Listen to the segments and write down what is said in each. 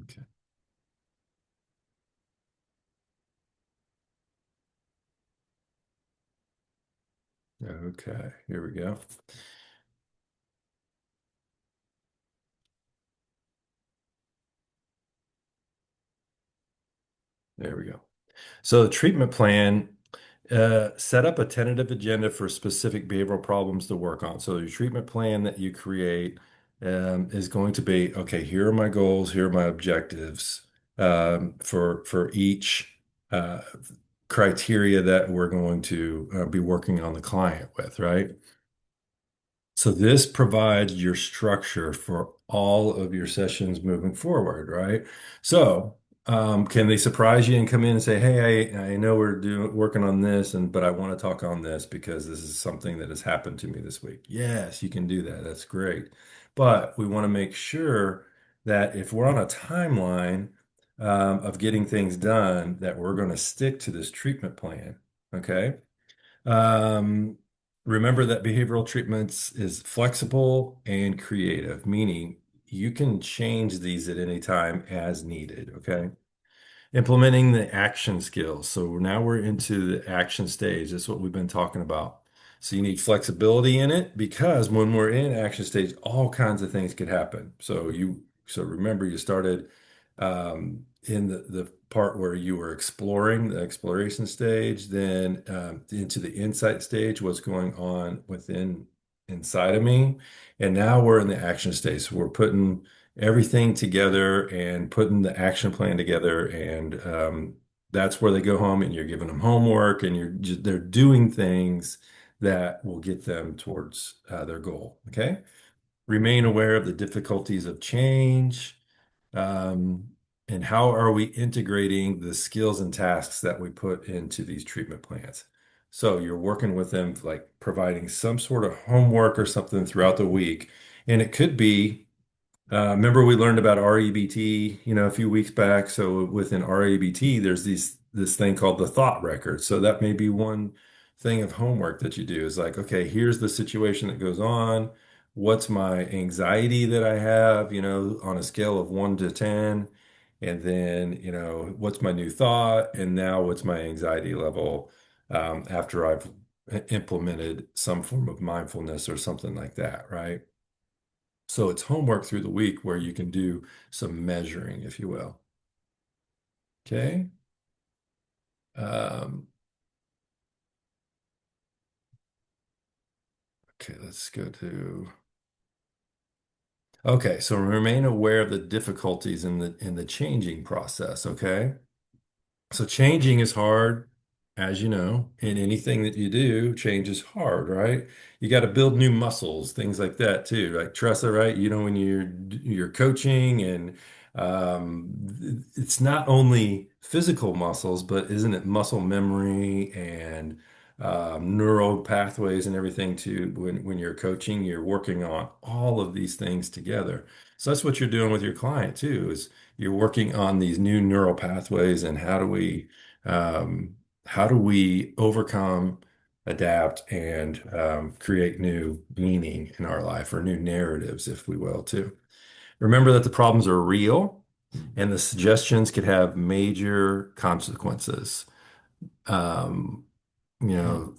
Okay. Okay, here we go. There we go. So the treatment plan, set up a tentative agenda for specific behavioral problems to work on. So your treatment plan that you create is going to be, okay, here are my goals, here are my objectives for each uh, criteria that we're going to be working on the client with, right? So this provides your structure for all of your sessions moving forward, right? So, can they surprise you and come in and say, "Hey, I know we're doing working on this, and but I want to talk on this because this is something that has happened to me this week." Yes, you can do that. That's great. But we want to make sure that if we're on a timeline of getting things done, that we're going to stick to this treatment plan. Okay. Um, Remember that behavioral treatments is flexible and creative, meaning you can change these at any time as needed. Okay. Implementing the action skills. So now we're into the action stage. That's what we've been talking about. So you need flexibility in it because when we're in action stage, all kinds of things could happen. So remember you started in the part where you were exploring the exploration stage, then into the insight stage, what's going on within inside of me. And now we're in the action stage. So we're putting everything together and putting the action plan together. And that's where they go home and you're giving them homework and they're doing things that will get them towards their goal. Okay. Remain aware of the difficulties of change. Um, and how are we integrating the skills and tasks that we put into these treatment plans? So you're working with them, like providing some sort of homework or something throughout the week. And it could be remember we learned about REBT, a few weeks back. So within REBT, there's this thing called the thought record. So that may be one thing of homework that you do is like, okay, here's the situation that goes on. What's my anxiety that I have, on a scale of 1 to 10? And then, what's my new thought? And now what's my anxiety level after I've implemented some form of mindfulness or something like that, right? So it's homework through the week where you can do some measuring, if you will. Okay. Um, okay, let's go to. Okay, so remain aware of the difficulties in the changing process. Okay. So changing is hard, as you know, and anything that you do, change is hard, right? You got to build new muscles, things like that too. Like Tressa, right? When you're coaching and it's not only physical muscles, but isn't it muscle memory and neural pathways and everything too? When you're coaching, you're working on all of these things together. So that's what you're doing with your client too, is you're working on these new neural pathways and how do we overcome, adapt, and create new meaning in our life or new narratives, if we will, too. Remember that the problems are real and the suggestions could have major consequences. Um, you know,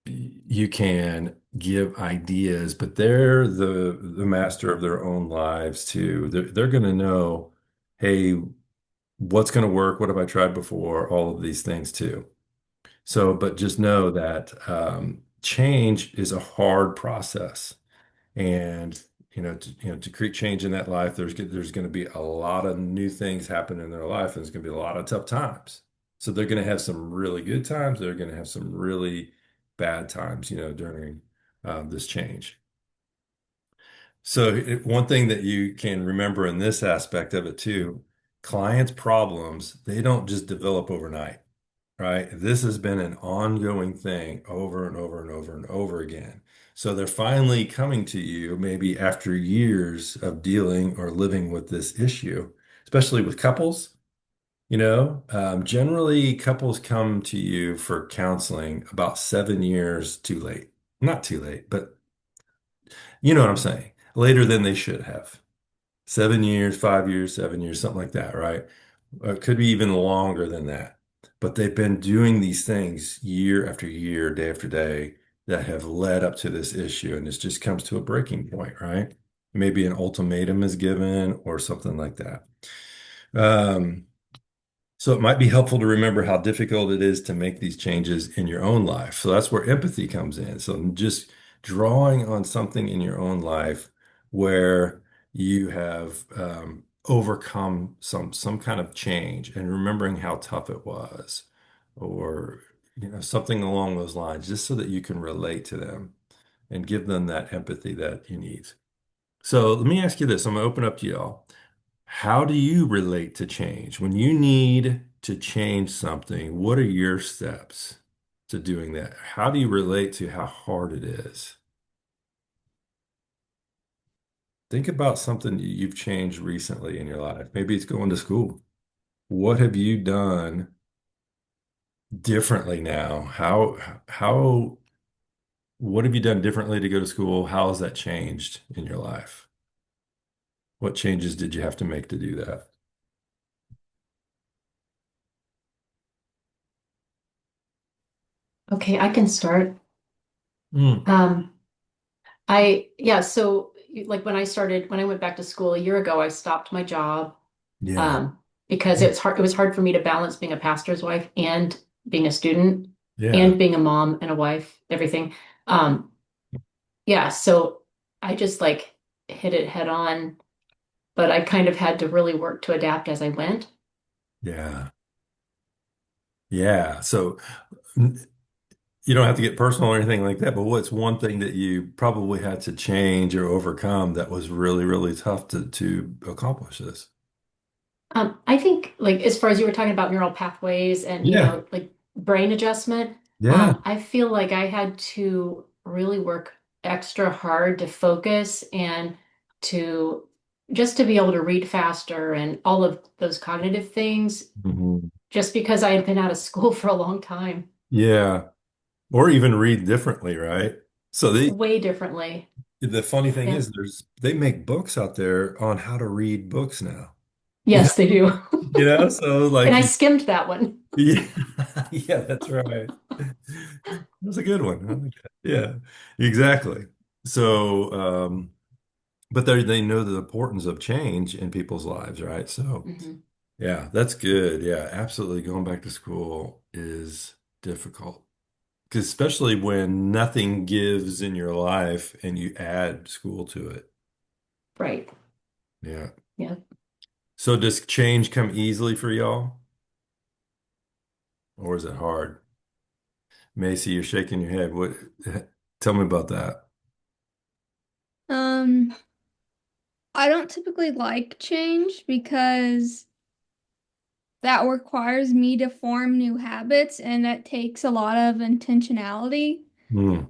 you can give ideas, but they're the master of their own lives too. They're going to know, hey, what's going to work? What have I tried before? All of these things too. So, but just know that change is a hard process, and to create change in that life, there's going to be a lot of new things happen in their life, and there's going to be a lot of tough times. So they're going to have some really good times. They're going to have some really bad times, during this change. So one thing that you can remember in this aspect of it too, clients' problems, they don't just develop overnight, right? This has been an ongoing thing over and over and over and over again. So they're finally coming to you maybe after years of dealing or living with this issue, especially with couples. Generally couples come to you for counseling about 7 years too late. Not too late, but you know what I'm saying. Later than they should have. 7 years, 5 years, 7 years, something like that, right? It could be even longer than that. But they've been doing these things year after year, day after day, that have led up to this issue. And this just comes to a breaking point, right? Maybe an ultimatum is given or something like that. Um, so it might be helpful to remember how difficult it is to make these changes in your own life. So that's where empathy comes in. So just drawing on something in your own life where you have overcome some kind of change and remembering how tough it was, or something along those lines, just so that you can relate to them and give them that empathy that you need. So let me ask you this. I'm gonna open up to y'all. How do you relate to change? When you need to change something, what are your steps to doing that? How do you relate to how hard it is? Think about something that you've changed recently in your life. Maybe it's going to school. What have you done differently now? What have you done differently to go to school? How has that changed in your life? What changes did you have to make to do that? Okay, I can start. Mm, Um, yeah, so like when I went back to school a year ago, I stopped my job yeah. um because it was hard for me to balance being a pastor's wife and being a student Yeah. and being a mom and a wife, everything. Um, yeah, so I just like hit it head on, but I kind of had to really work to adapt as I went. Yeah. Yeah. So you don't have to get personal or anything like that, but what's one thing that you probably had to change or overcome that was really, really tough to accomplish this? I think like as far as you were talking about neural pathways and Yeah. like brain adjustment, Yeah. I feel like I had to really work extra hard to focus and to just to be able to read faster and all of those cognitive things Mhm. just because I had been out of school for a long time, Yeah. Or even read differently, right? So way differently. the funny thing Yeah. is they make books out there on how to read books now. You know, Yes, they do. so And like I skimmed that one. yeah, yeah, that's right. That's a good one. I like that. Yeah, exactly. So, but they know the importance of change in people's lives, right? So, Mhm. yeah, that's good. Yeah, absolutely. Going back to school is difficult because especially when nothing gives in your life and you add school to it. Right. Yeah. Yeah. So does change come easily for y'all, or is it hard? Macy, you're shaking your head. What? Tell me about that. Um, I don't typically like change because that requires me to form new habits and that takes a lot of intentionality. Hmm.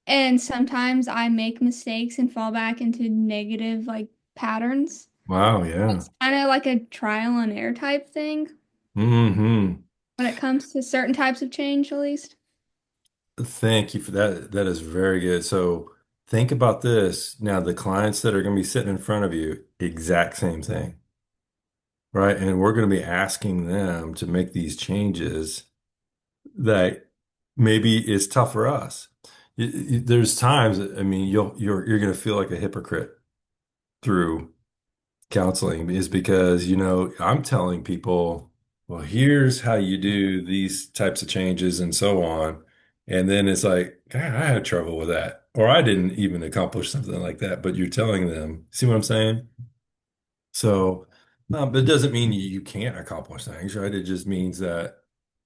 And sometimes I make mistakes and fall back into negative like patterns. Wow. Yeah. It's kind of like a trial and error type thing Hmm. when it comes to certain types of change, at least. Thank you for that. That is very good. So think about this. Now, the clients that are going to be sitting in front of you, exact same thing, right? And we're going to be asking them to make these changes that maybe is tough for us. There's times, I mean, you're going to feel like a hypocrite through counseling is because, I'm telling people, well, here's how you do these types of changes and so on. And then it's like, God, I had trouble with that. Or I didn't even accomplish something like that, but you're telling them, see what I'm saying? So, but it doesn't mean you can't accomplish things, right? It just means that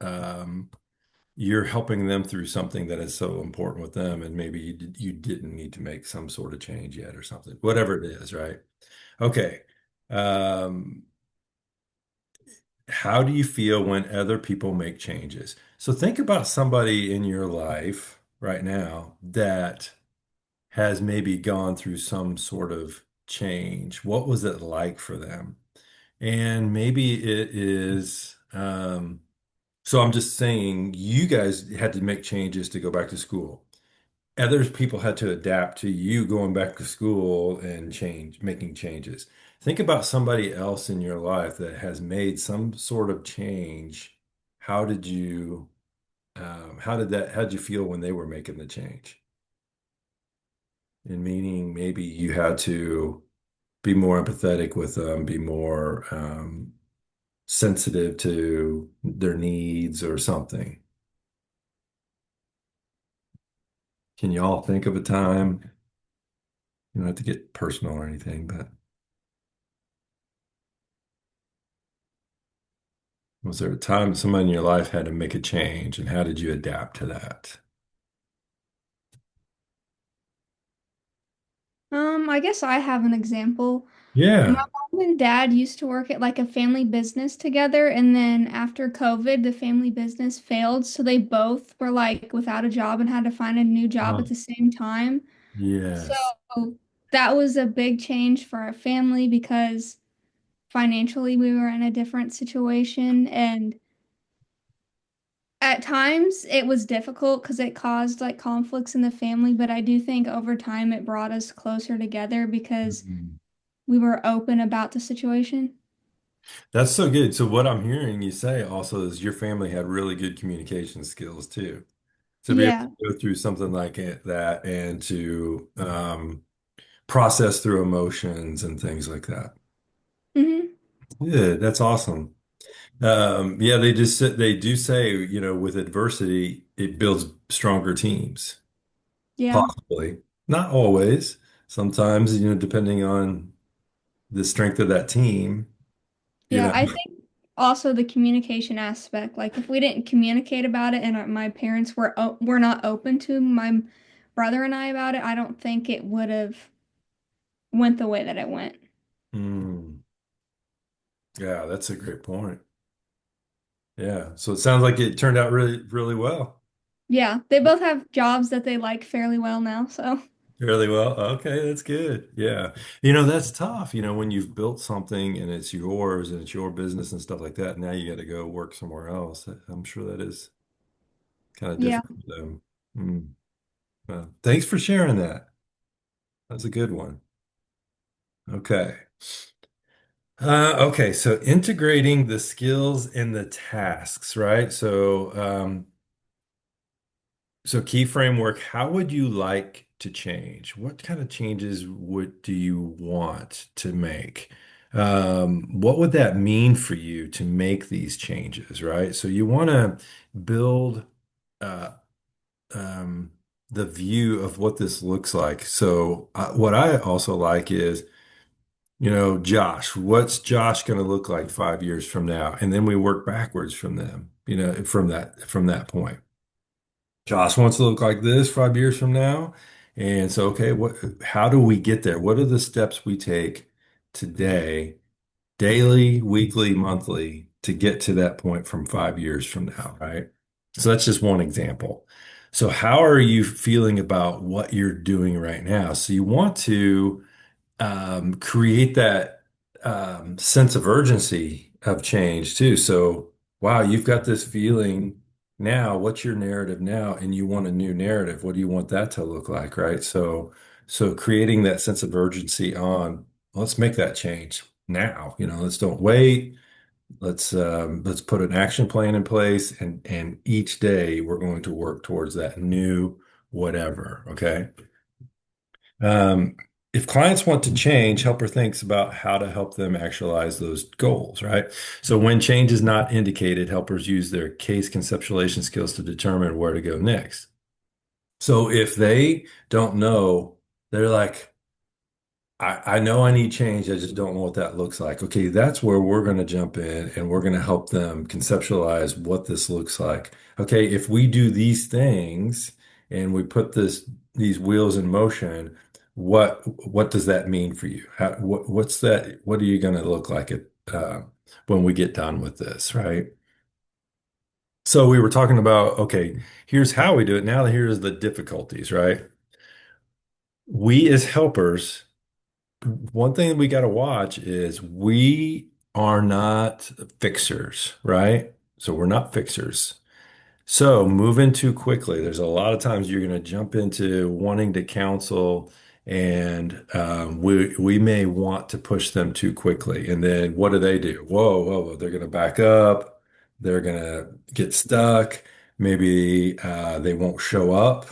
um, you're helping them through something that is so important with them. And maybe you didn't need to make some sort of change yet or something, whatever it is, right? Okay. Um, how do you feel when other people make changes? So think about somebody in your life right now that has maybe gone through some sort of change. What was it like for them? And maybe it is, so I'm just saying you guys had to make changes to go back to school. Other people had to adapt to you going back to school and making changes. Think about somebody else in your life that has made some sort of change. How did you, how'd you feel when they were making the change? And meaning maybe you had to be more empathetic with them, be more, sensitive to their needs or something. Can you all think of a time? You don't have to get personal or anything, but was there a time somebody in your life had to make a change, and how did you adapt to that? I guess I have an example. My Yeah. mom and dad used to work at like a family business together, and then after COVID, the family business failed, so they both were like without a job and had to find a new job at Oh, the same time. So yes. that was a big change for our family because financially we were in a different situation, and at times it was difficult because it caused like conflicts in the family, but I do think over time it brought us closer together because Mhm. we were open about the situation. That's so good. So what I'm hearing you say also is your family had really good communication skills too. To be able Yeah. to go through something like that and to process through emotions and things like that. Hmm. Yeah, that's awesome. Yeah, they do say, with adversity, it builds stronger teams. Yeah. Possibly. Not always. Sometimes, depending on the strength of that team, you Yeah. know. I think also the communication aspect, like if we didn't communicate about it and my parents were not open to my brother and I about it, I don't think it would have went the way that it went. Mm, yeah, that's a great point. Yeah. So it sounds like it turned out really, really well. Yeah, they both have jobs that they like fairly well now, so Really well. Okay, that's good. Yeah. That's tough, when you've built something and it's yours and it's your business and stuff like that. Now you got to go work somewhere else. I'm sure that is kind of yeah. different for them. Mm. Well, thanks for sharing that. That's a good one. Okay. Okay, so integrating the skills and the tasks, right? So key framework, how would you like to change? What kind of changes do you want to make? What would that mean for you to make these changes, right? So you want to build uh, um, the view of what this looks like. So what I also like is, Josh, what's Josh going to look like 5 years from now? And then we work backwards from them, from that point. Josh wants to look like this 5 years from now. And so, okay, how do we get there? What are the steps we take today, daily, weekly, monthly, to get to that point from 5 years from now, right? So that's just one example. So how are you feeling about what you're doing right now? So you want to create that sense of urgency of change too. So, wow, you've got this feeling now. What's your narrative now? And you want a new narrative. What do you want that to look like, right? So creating that sense of urgency on, let's make that change now. Let's don't wait. Let's put an action plan in place, and each day we're going to work towards that new whatever. Okay. Um, if clients want to change, helper thinks about how to help them actualize those goals, right? So when change is not indicated, helpers use their case conceptualization skills to determine where to go next. So if they don't know, they're like, I know I need change. I just don't know what that looks like. Okay, that's where we're going to jump in and we're going to help them conceptualize what this looks like. Okay, if we do these things and we put these wheels in motion, what does that mean for you? What's that? What are you going to look like when we get done with this, right? So we were talking about, okay, here's how we do it. Now here's the difficulties, right? We as helpers, one thing we got to watch is we are not fixers, right? So we're not fixers. So moving too quickly, there's a lot of times you're going to jump into wanting to counsel, and we may want to push them too quickly. And then what do? Whoa, they're going to back up. They're going to get stuck. Maybe they won't show up.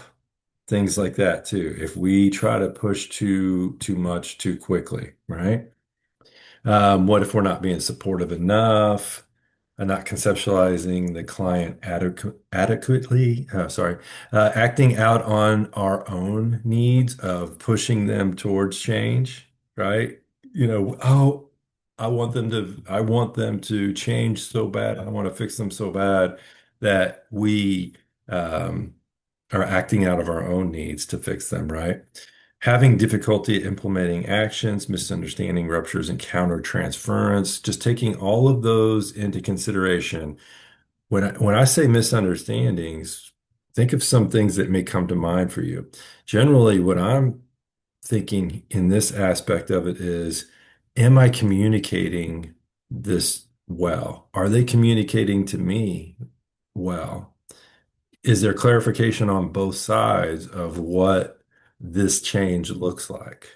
Things like that too. If we try to push too much too quickly, right? What if we're not being supportive enough? Not conceptualizing the client adequately, sorry, acting out on our own needs of pushing them towards change, right? Oh, I want them to change so bad. I want to fix them so bad that we um, are acting out of our own needs to fix them, right? Having difficulty implementing actions, misunderstanding ruptures and counter-transference, just taking all of those into consideration. When I say misunderstandings, think of some things that may come to mind for you. Generally, what I'm thinking in this aspect of it is, am I communicating this well? Are they communicating to me well? Is there clarification on both sides of what this change looks like?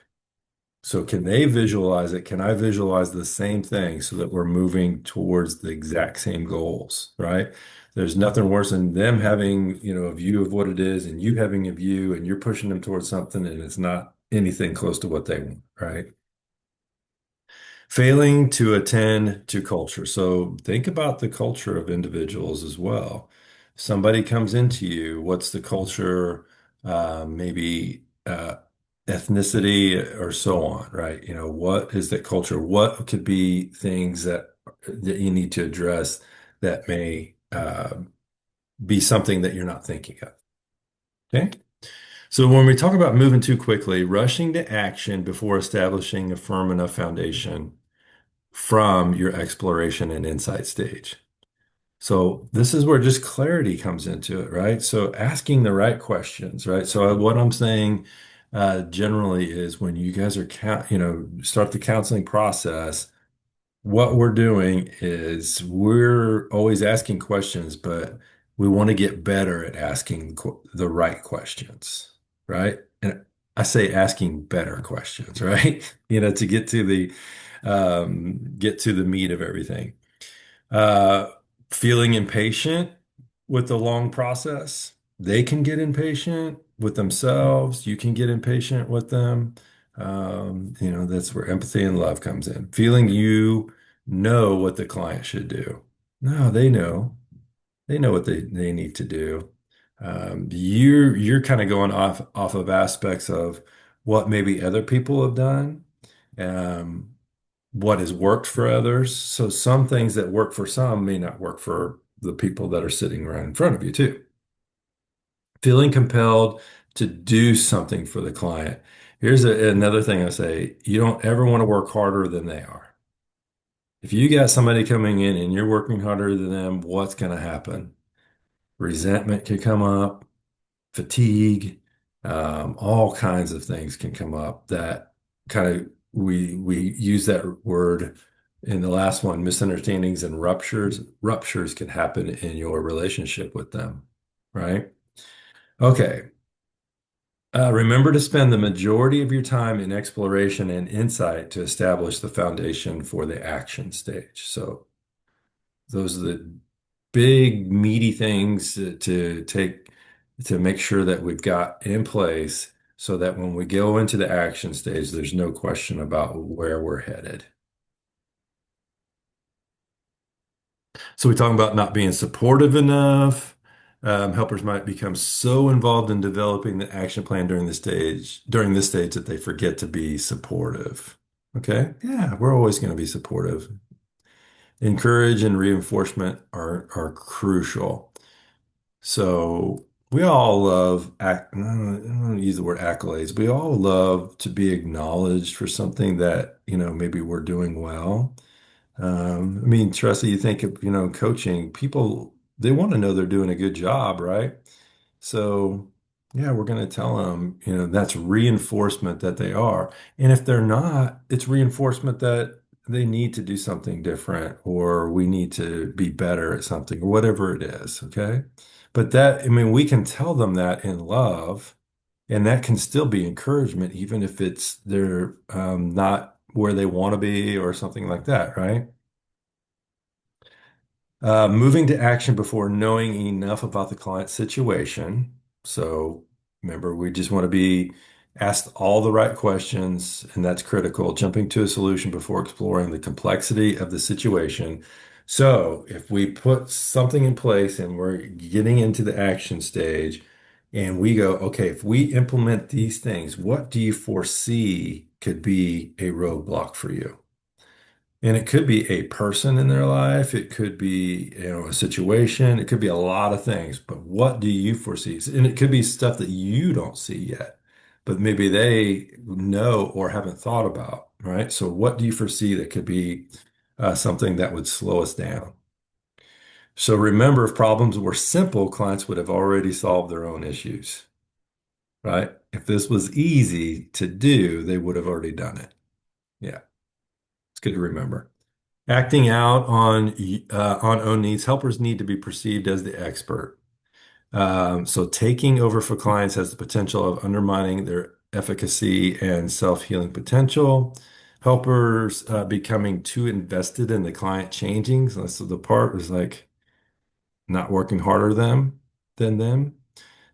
So can they visualize it? Can I visualize the same thing so that we're moving towards the exact same goals, right? There's nothing worse than them having, a view of what it is and you having a view and you're pushing them towards something and it's not anything close to what they want, right? Failing to attend to culture. So think about the culture of individuals as well. Somebody comes into you, what's the culture, maybe ethnicity or so on, right? What is that culture? What could be things that you need to address that may be something that you're not thinking of? Okay. So when we talk about moving too quickly, rushing to action before establishing a firm enough foundation from your exploration and insight stage. So this is where just clarity comes into it, right? So asking the right questions, right? So what I'm saying generally is when you guys are start the counseling process, what we're doing is we're always asking questions, but we want to get better at asking the right questions, right? And I say asking better questions, right? To get to the meat of everything. Uh, Feeling impatient with the long process. They can get impatient with themselves. You can get impatient with them. That's where empathy and love comes in. Feeling you know what the client should do. No, they know. They know what they need to do. You're kind of going off of aspects of what maybe other people have done. Um, what has worked for others. So some things that work for some may not work for the people that are sitting right in front of you too. Feeling compelled to do something for the client. Here's another thing I say, you don't ever want to work harder than they are. If you got somebody coming in and you're working harder than them, what's going to happen? Resentment can come up, fatigue, all kinds of things can come up that kind of we use that word in the last one, misunderstandings and ruptures. Ruptures can happen in your relationship with them, right? Okay. Remember to spend the majority of your time in exploration and insight to establish the foundation for the action stage. So those are the big meaty things to take to make sure that we've got in place so that when we go into the action stage, there's no question about where we're headed. So we're talking about not being supportive enough. Helpers might become so involved in developing the action plan during this stage that they forget to be supportive. Okay. Yeah, we're always going to be supportive. Encourage and reinforcement are crucial. So we all love, I don't use the word accolades. We all love to be acknowledged for something that, maybe we're doing well. I mean, Teresa, you think of, coaching, people, they want to know they're doing a good job, right? So, yeah, we're going to tell them, that's reinforcement that they are. And if they're not, it's reinforcement that they need to do something different or we need to be better at something or whatever it is. Okay. But that, I mean, we can tell them that in love, and that can still be encouragement, even if it's they're not where they want to be or something like that, right? Moving to action before knowing enough about the client situation. So remember, we just want to be asked all the right questions, and that's critical. Jumping to a solution before exploring the complexity of the situation. So if we put something in place and we're getting into the action stage, and we go, okay, if we implement these things, what do you foresee could be a roadblock for you? And it could be a person in their life, it could be, a situation, it could be a lot of things, but what do you foresee? And it could be stuff that you don't see yet, but maybe they know or haven't thought about, right? So what do you foresee that could be something that would slow us down? So remember, if problems were simple, clients would have already solved their own issues, right? If this was easy to do, they would have already done it. Yeah, it's good to remember. Acting out on own needs, helpers need to be perceived as the expert. So taking over for clients has the potential of undermining their efficacy and self-healing potential. Helpers becoming too invested in the client changing. So the part is like not working harder than them.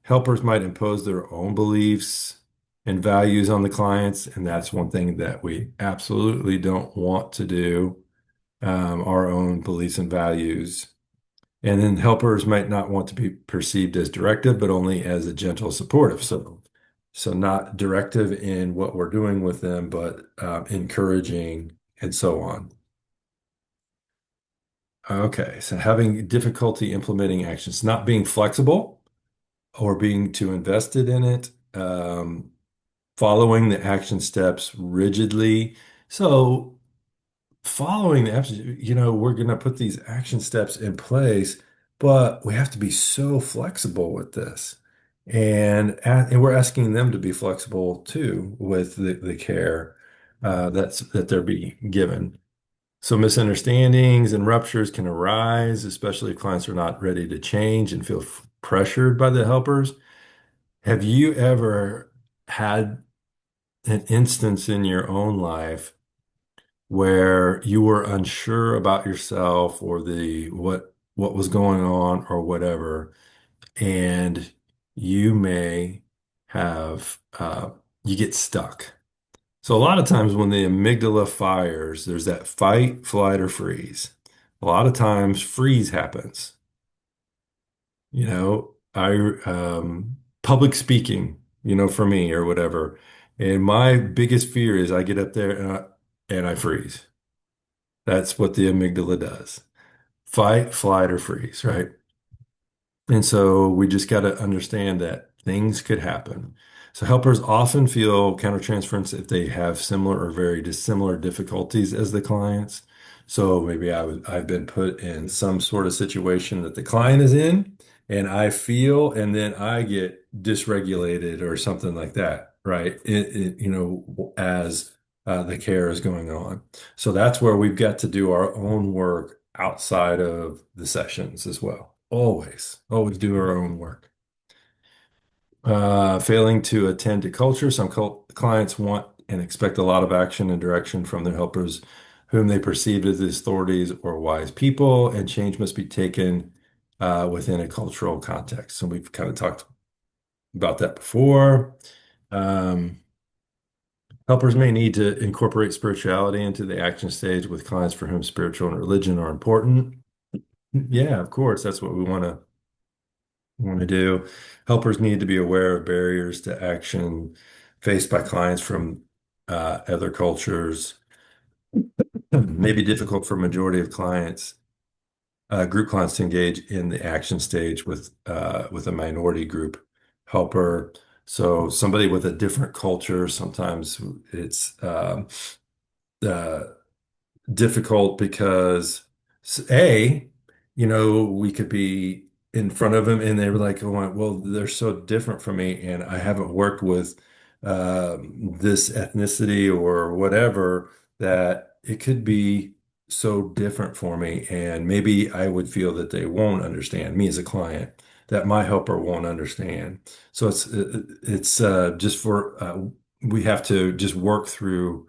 Helpers might impose their own beliefs and values on the clients, and that's one thing that we absolutely don't want to do, our own beliefs and values. And then helpers might not want to be perceived as directive, but only as a gentle supportive. So not directive in what we're doing with them, but encouraging and so on. Okay, so having difficulty implementing actions, not being flexible or being too invested in it, following the action steps rigidly. So following the apps, we're going to put these action steps in place, but we have to be so flexible with this. And we're asking them to be flexible too with the care that they're being given. So misunderstandings and ruptures can arise, especially if clients are not ready to change and feel pressured by the helpers. Have you ever had an instance in your own life where you were unsure about yourself or the what was going on or whatever, and you may have you get stuck. So a lot of times when the amygdala fires, there's that fight, flight, or freeze. A lot of times freeze happens. I public speaking, for me or whatever. And my biggest fear is I get up there and I freeze. That's what the amygdala does. Fight, flight, or freeze, right? And so we just got to understand that things could happen. So helpers often feel countertransference if they have similar or very dissimilar difficulties as the clients. So maybe I've been put in some sort of situation that the client is in, and I feel, and then I get dysregulated or something like that, right? As the care is going on. So that's where we've got to do our own work outside of the sessions as well. Always do our own work. Failing to attend to culture. Some clients want and expect a lot of action and direction from their helpers, whom they perceive as authorities or wise people, and change must be taken within a cultural context. So we've kind of talked about that before. Um, Helpers may need to incorporate spirituality into the action stage with clients for whom spiritual and religion are important. Yeah, of course, that's what we want to do. Helpers need to be aware of barriers to action faced by clients from other cultures. May be difficult for majority of clients, group clients to engage in the action stage with a minority group helper. So somebody with a different culture, sometimes it's uh, difficult because we could be in front of them and they were like, oh, well, they're so different from me and I haven't worked with this ethnicity or whatever that it could be so different for me. And maybe I would feel that they won't understand me as a client. that my helper won't understand. So it's just for we have to just work through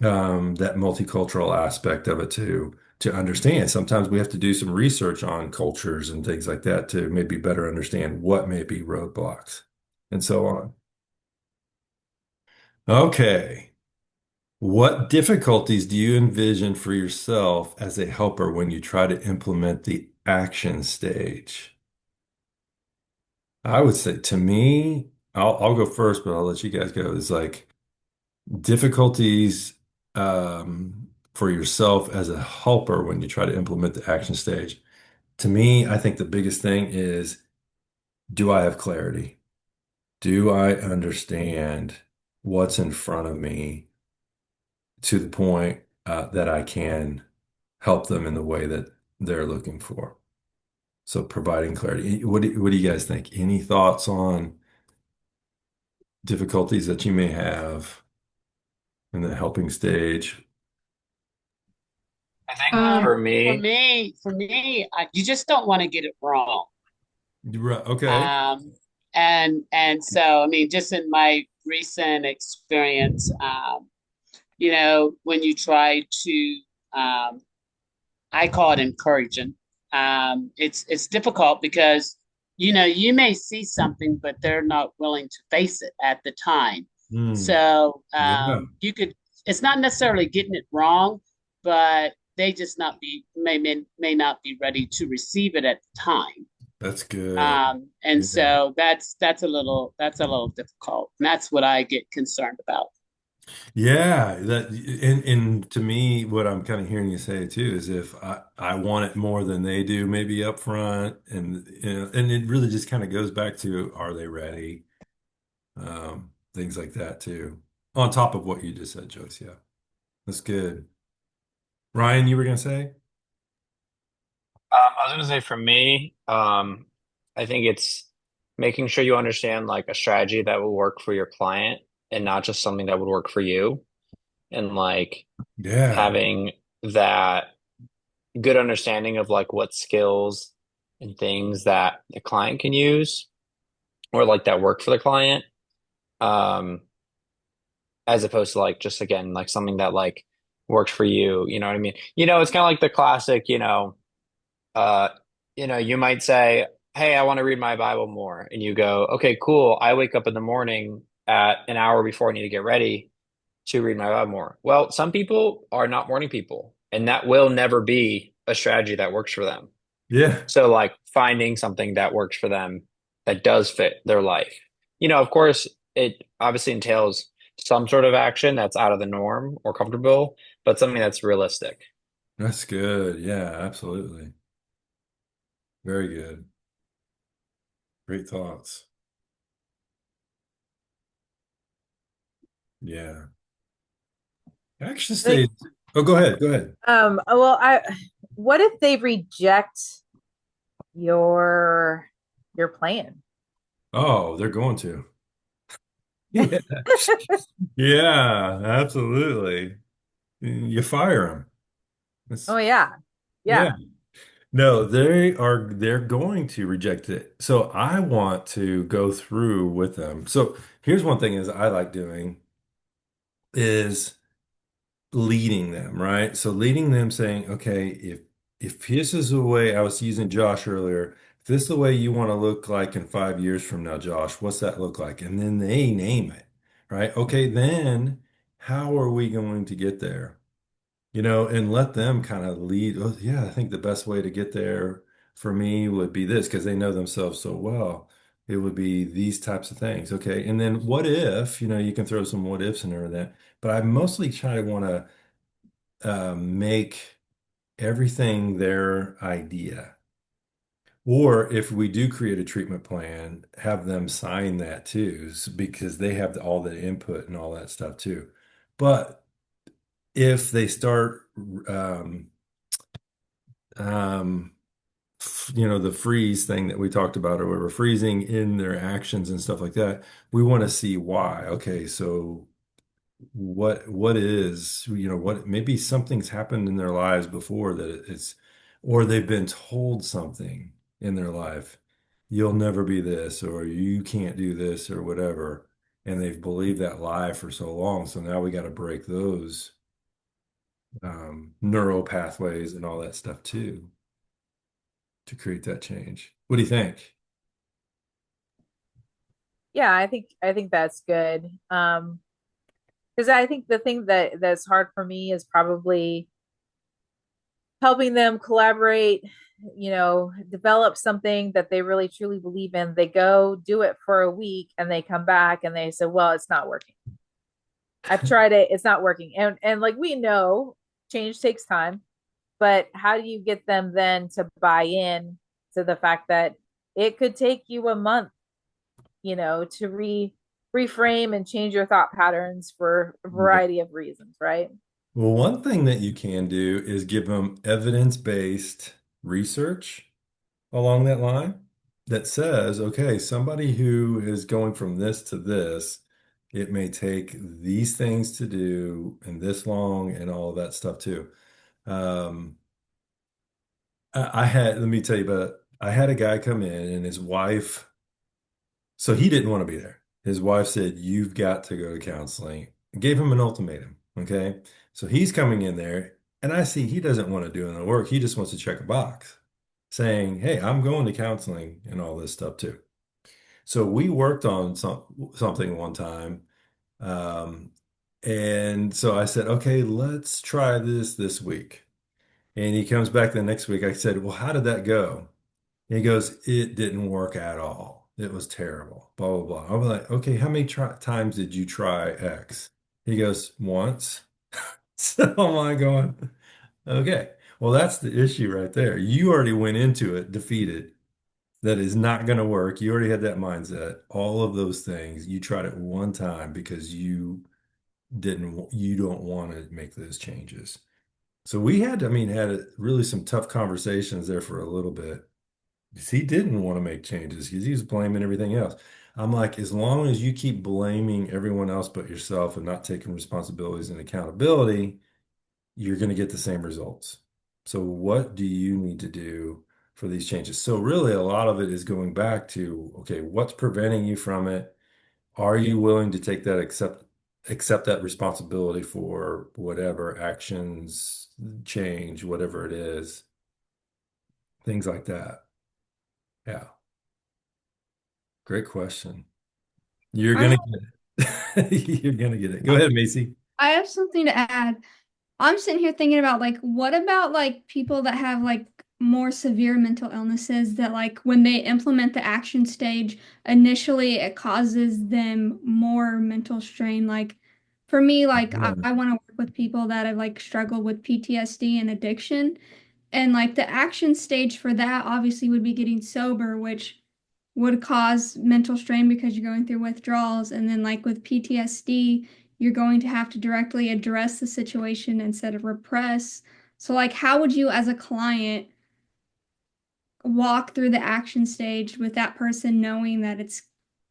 that multicultural aspect of it to understand. Sometimes we have to do some research on cultures and things like that to maybe better understand what may be roadblocks and so on. Okay. What difficulties do you envision for yourself as a helper when you try to implement the action stage? I would say to me, I'll go first, but I'll let you guys go. It's like difficulties for yourself as a helper when you try to implement the action stage. To me, I think the biggest thing is, do I have clarity? Do I understand what's in front of me to the point that I can help them in the way that they're looking for? So providing clarity. What do you guys think? Any thoughts on difficulties that you may have in the helping stage? I think Um, you just don't want to get it wrong. Right. Okay. Um, and so, I mean, just in my recent experience, when you try to, um, I call it encouraging. It's difficult because, you may see something, but they're not willing to face it at the time. Hmm. So Yeah, it's not necessarily getting it wrong, but they just not be may not be ready to receive it at the time. that's good. And Yeah. so that's a little difficult. And that's what I get concerned about. Yeah, that and to me, what I'm kind of hearing you say too is if I want it more than they do, maybe up front, and and it really just kind of goes back to are they ready? Things like that too. On top of what you just said, Joyce. Yeah, that's good. Ryan, you were gonna say? I was gonna say for me, I think it's making sure you understand like a strategy that will work for your client and not just something that would work for you. And like Yeah. having that good understanding of like what skills and things that the client can use or like that work for the client. Um, as opposed to like just again like something that like works for you, you know what I mean? It's kind of like the classic, uh, you might say, "Hey, I want to read my Bible more," and you go, "Okay, cool. I wake up in the morning at an hour before I need to get ready to read my Bible more." Well, some people are not morning people, and that will never be a strategy that works for them. Yeah. So, like finding something that works for them that does fit their life. Of course, it obviously entails some sort of action that's out of the norm or comfortable, but something that's realistic. That's good. Yeah, absolutely. Very good. Great thoughts. Yeah. Action Like, stage. Oh, go ahead. Go ahead. well, what if they reject your your plan? Oh, they're going to. Yeah. Yeah, absolutely. You fire them. Oh It's, yeah. yeah. Yeah. No, they're going to reject it. So I want to go through with them. So here's one thing is I like doing is leading them, right? So leading them saying, okay, if this is the way I was using Josh earlier, if this is the way you want to look like in 5 years from now, Josh, what's that look like? And then they name it, right? Okay, then how are we going to get there? And let them kind of lead. Oh, yeah, I think the best way to get there for me would be this because they know themselves so well. It would be these types of things. Okay. And then what if, you can throw some what ifs in there that, but I mostly try to want to make everything their idea. Or if we do create a treatment plan, have them sign that too, because they have all the input and all that stuff too. But if they start, um, um, the freeze thing that we talked about, or whatever, freezing in their actions and stuff like that, we want to see why. Okay, so what is, what maybe something's happened in their lives before that it's, or they've been told something in their life, you'll never be this, or you can't do this, or whatever. And they've believed that lie for so long. So now we got to break those neural pathways and all that stuff too to create that change. What do you think? Yeah, I think that's good. Because I think the thing that's hard for me is probably helping them collaborate, develop something that they really truly believe in. They go do it for a week and they come back and they say, well, it's not working. I've tried it, it's not working. And like we know change takes time, but how do you get them then to buy in to the fact that it could take you a month, to reframe and change your thought patterns for a variety of reasons, right? Well, one thing that you can do is give them evidence-based research along that line that says, okay, somebody who is going from this to this, it may take these things to do and this long and all of that stuff too. Um, let me tell you about, I had a guy come in and his wife, so he didn't want to be there. His wife said, you've got to go to counseling. Gave him an ultimatum. Okay. So he's coming in there and I see he doesn't want to do any work. He just wants to check a box saying, hey, I'm going to counseling and all this stuff too. So we worked on something one time. Um, and so I said, okay, let's try this week. And he comes back the next week. I said, well, how did that go? And he goes, it didn't work at all. It was terrible, blah, blah, blah. I'm like, okay, how many times did you try X? He goes, once. So I'm like going, okay, well, that's the issue right there. You already went into it defeated. That is not going to work. You already had that mindset. All of those things, you tried it one time because you don't want to make those changes. So we had, I mean, really some tough conversations there for a little bit. He didn't want to make changes because he was blaming everything else. I'm like, as long as you keep blaming everyone else but yourself and not taking responsibilities and accountability, you're going to get the same results. So what do you need to do for these changes? So really a lot of it is going back to, okay, what's preventing you from it? Are you willing to take that accept that responsibility for whatever actions, change, whatever it is, things like that. Yeah. Great question. You're I gonna get it. You're gonna get it. Go ahead, Macy. I have something to add. I'm sitting here thinking about like what about like people that have like more severe mental illnesses that like when they implement the action stage, initially it causes them more mental strain. Like for me, like Yeah. I want to work with people that have like struggled with PTSD and addiction. And like the action stage for that obviously would be getting sober, which would cause mental strain because you're going through withdrawals. And then like with PTSD, you're going to have to directly address the situation instead of repress. So like how would you as a client walk through the action stage with that person knowing that it's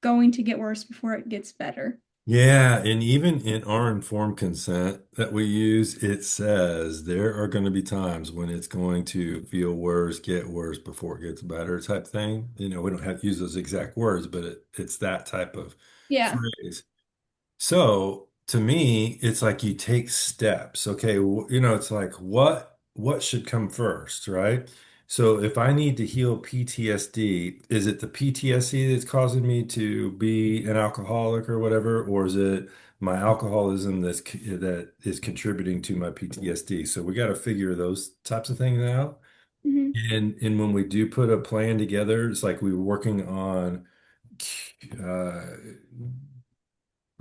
going to get worse before it gets better? Yeah, and even in our informed consent that we use, it says there are going to be times when it's going to feel worse, get worse before it gets better type thing. We don't have to use those exact words, but it's that type of Yeah. phrase. So to me, it's like you take steps. Okay, it's like what should come first, right? So if I need to heal PTSD, is it the PTSD that's causing me to be an alcoholic or whatever, or is it my alcoholism that is contributing to my PTSD? So we got to figure those types of things out. Hmm. And when we do put a plan together, it's like we were working on uh,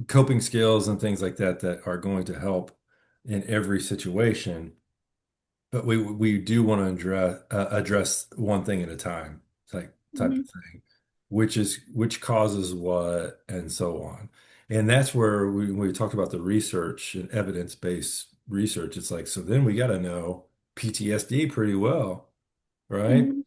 coping skills and things like that that are going to help in every situation. But we do want to address one thing at a time, type Hmm. of thing, which causes what and so on. And that's where we talked about the research and evidence-based research. It's like, so then we got to know PTSD pretty well, right? Hmm.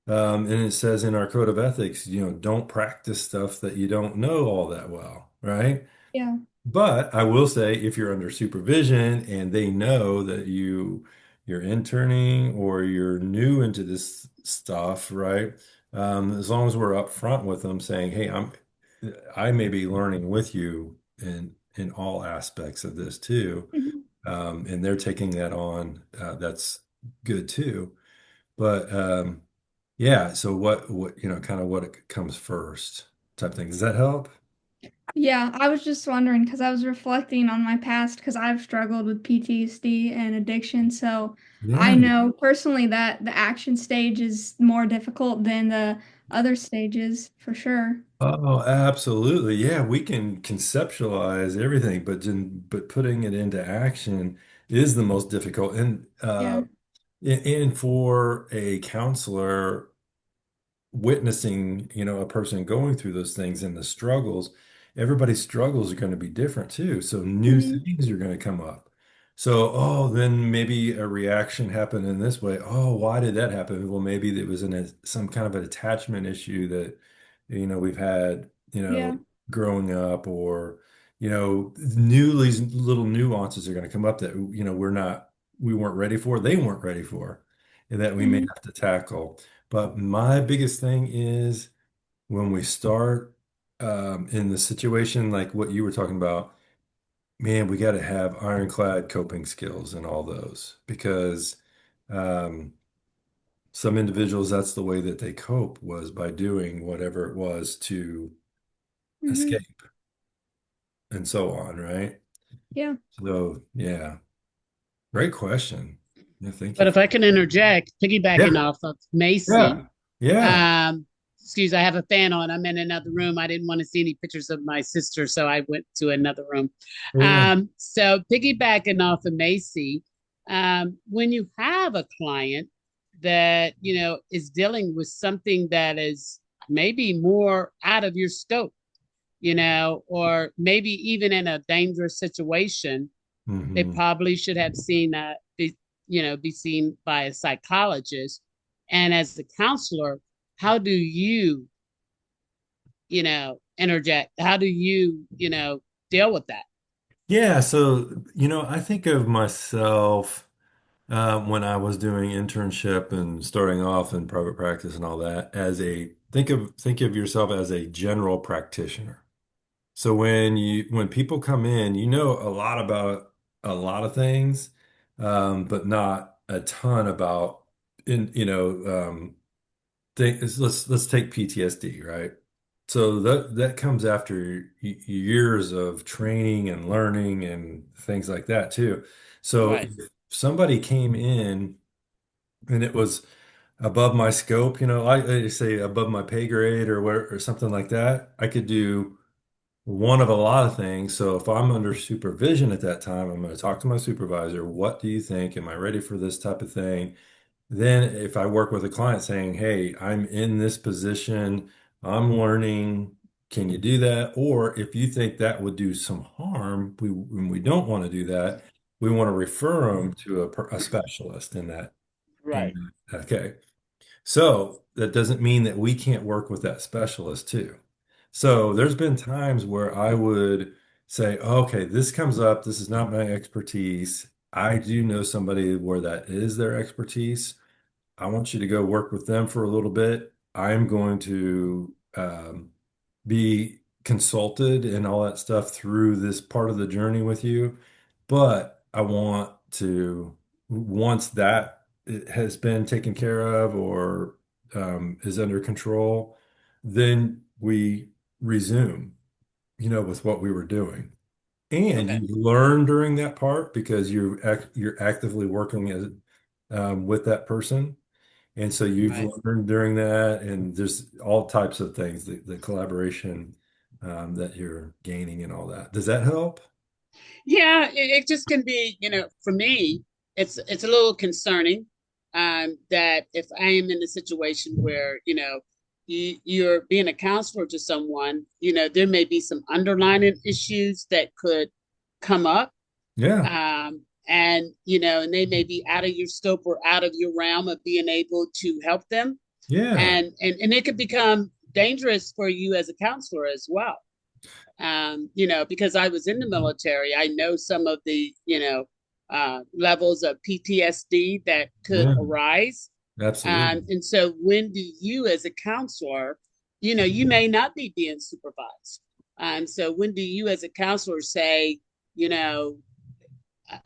And it says in our code of ethics, don't practice stuff that you don't know all that well, right? Yeah. But I will say, if you're under supervision and they know that you're interning or you're new into this stuff, right? As long as we're upfront with them saying, hey, I may be learning with you in all aspects of this too. Mhm. And they're taking that on. That's good too. But yeah, so kind of what it comes first type thing. Does that help? Yeah, I was just wondering because I was reflecting on my past because I've struggled with PTSD and addiction. So I Yeah. know personally that the action stage is more difficult than the other stages for sure. Oh, absolutely. Yeah, we can conceptualize everything, but putting it into action is the most difficult. Yeah. And for a counselor, witnessing, a person going through those things and the struggles, everybody's struggles are going to be different too. So new Hmm. things are going to come up. So, oh, then maybe a reaction happened in this way. Oh, why did that happen? Well, maybe it was some kind of an attachment issue that, we've had, Yeah. growing up, or, new these little nuances are going to come up that, we weren't ready for, they weren't ready for, and that we may Hmm. have to tackle. But my biggest thing is when we start in the situation like what you were talking about, man, we got to have ironclad coping skills and all those because um, some individuals, that's the way that they cope was by doing whatever it was to Hmm. escape and so on, right? Yeah. So, yeah, great question. Yeah, thank you But if for I can interject, yeah, piggybacking off of Macy, yeah, yeah, um, excuse, I have a fan on. I'm in another room. I didn't want to see any pictures of my sister, so I went to another room. yeah. So piggybacking off of Macy, when you have a client that, is dealing with something that is maybe more out of your scope, or maybe even in a dangerous situation, they Hmm. probably should have be seen by a psychologist. And as a counselor, how do interject? How do deal with that? Yeah, so I think of myself when I was doing internship and starting off in private practice and all that as think of yourself as a general practitioner. So when people come in, you know a lot about a lot of things, but not a ton about in let's take PTSD, right? So that comes after years of training and learning and things like that too. So Right. if somebody came in and it was above my scope, I say above my pay grade or where or something like that, I could do one of a lot of things. So if I'm under supervision at that time, I'm going to talk to my supervisor. What do you think? Am I ready for this type of thing? Then if I work with a client saying, hey, I'm in this position, I'm learning, can you do that? Or if you think that would do some harm, when we don't want to do that, we want to refer them to a specialist in that. Right. Okay. So that doesn't mean that we can't work with that specialist too. So there's been times where I would say, okay, this comes up. This is not my expertise. I do know somebody where that is their expertise. I want you to go work with them for a little bit. I'm going to be consulted and all that stuff through this part of the journey with you. But I want to, once that it has been taken care of or is under control, then we resume, with what we were doing. And Okay. you learn during that part because you're actively working with that person. And so you've Right. learned during that, and there's all types of things, the collaboration that you're gaining and all that. Does that help? Yeah, it just can be, for me, it's a little concerning that if I am in a situation where, you're being a counselor to someone, there may be some underlying issues that could come up. Yeah. And they may be out of your scope or out of your realm of being able to help them. Yeah. And it could become dangerous for you as a counselor as well. Because I was in the military, I know some of the, levels of PTSD that could Yeah. arise. Absolutely. And so when do you, as a counselor, you may not be being supervised. And so when do you, as a counselor, say, you know,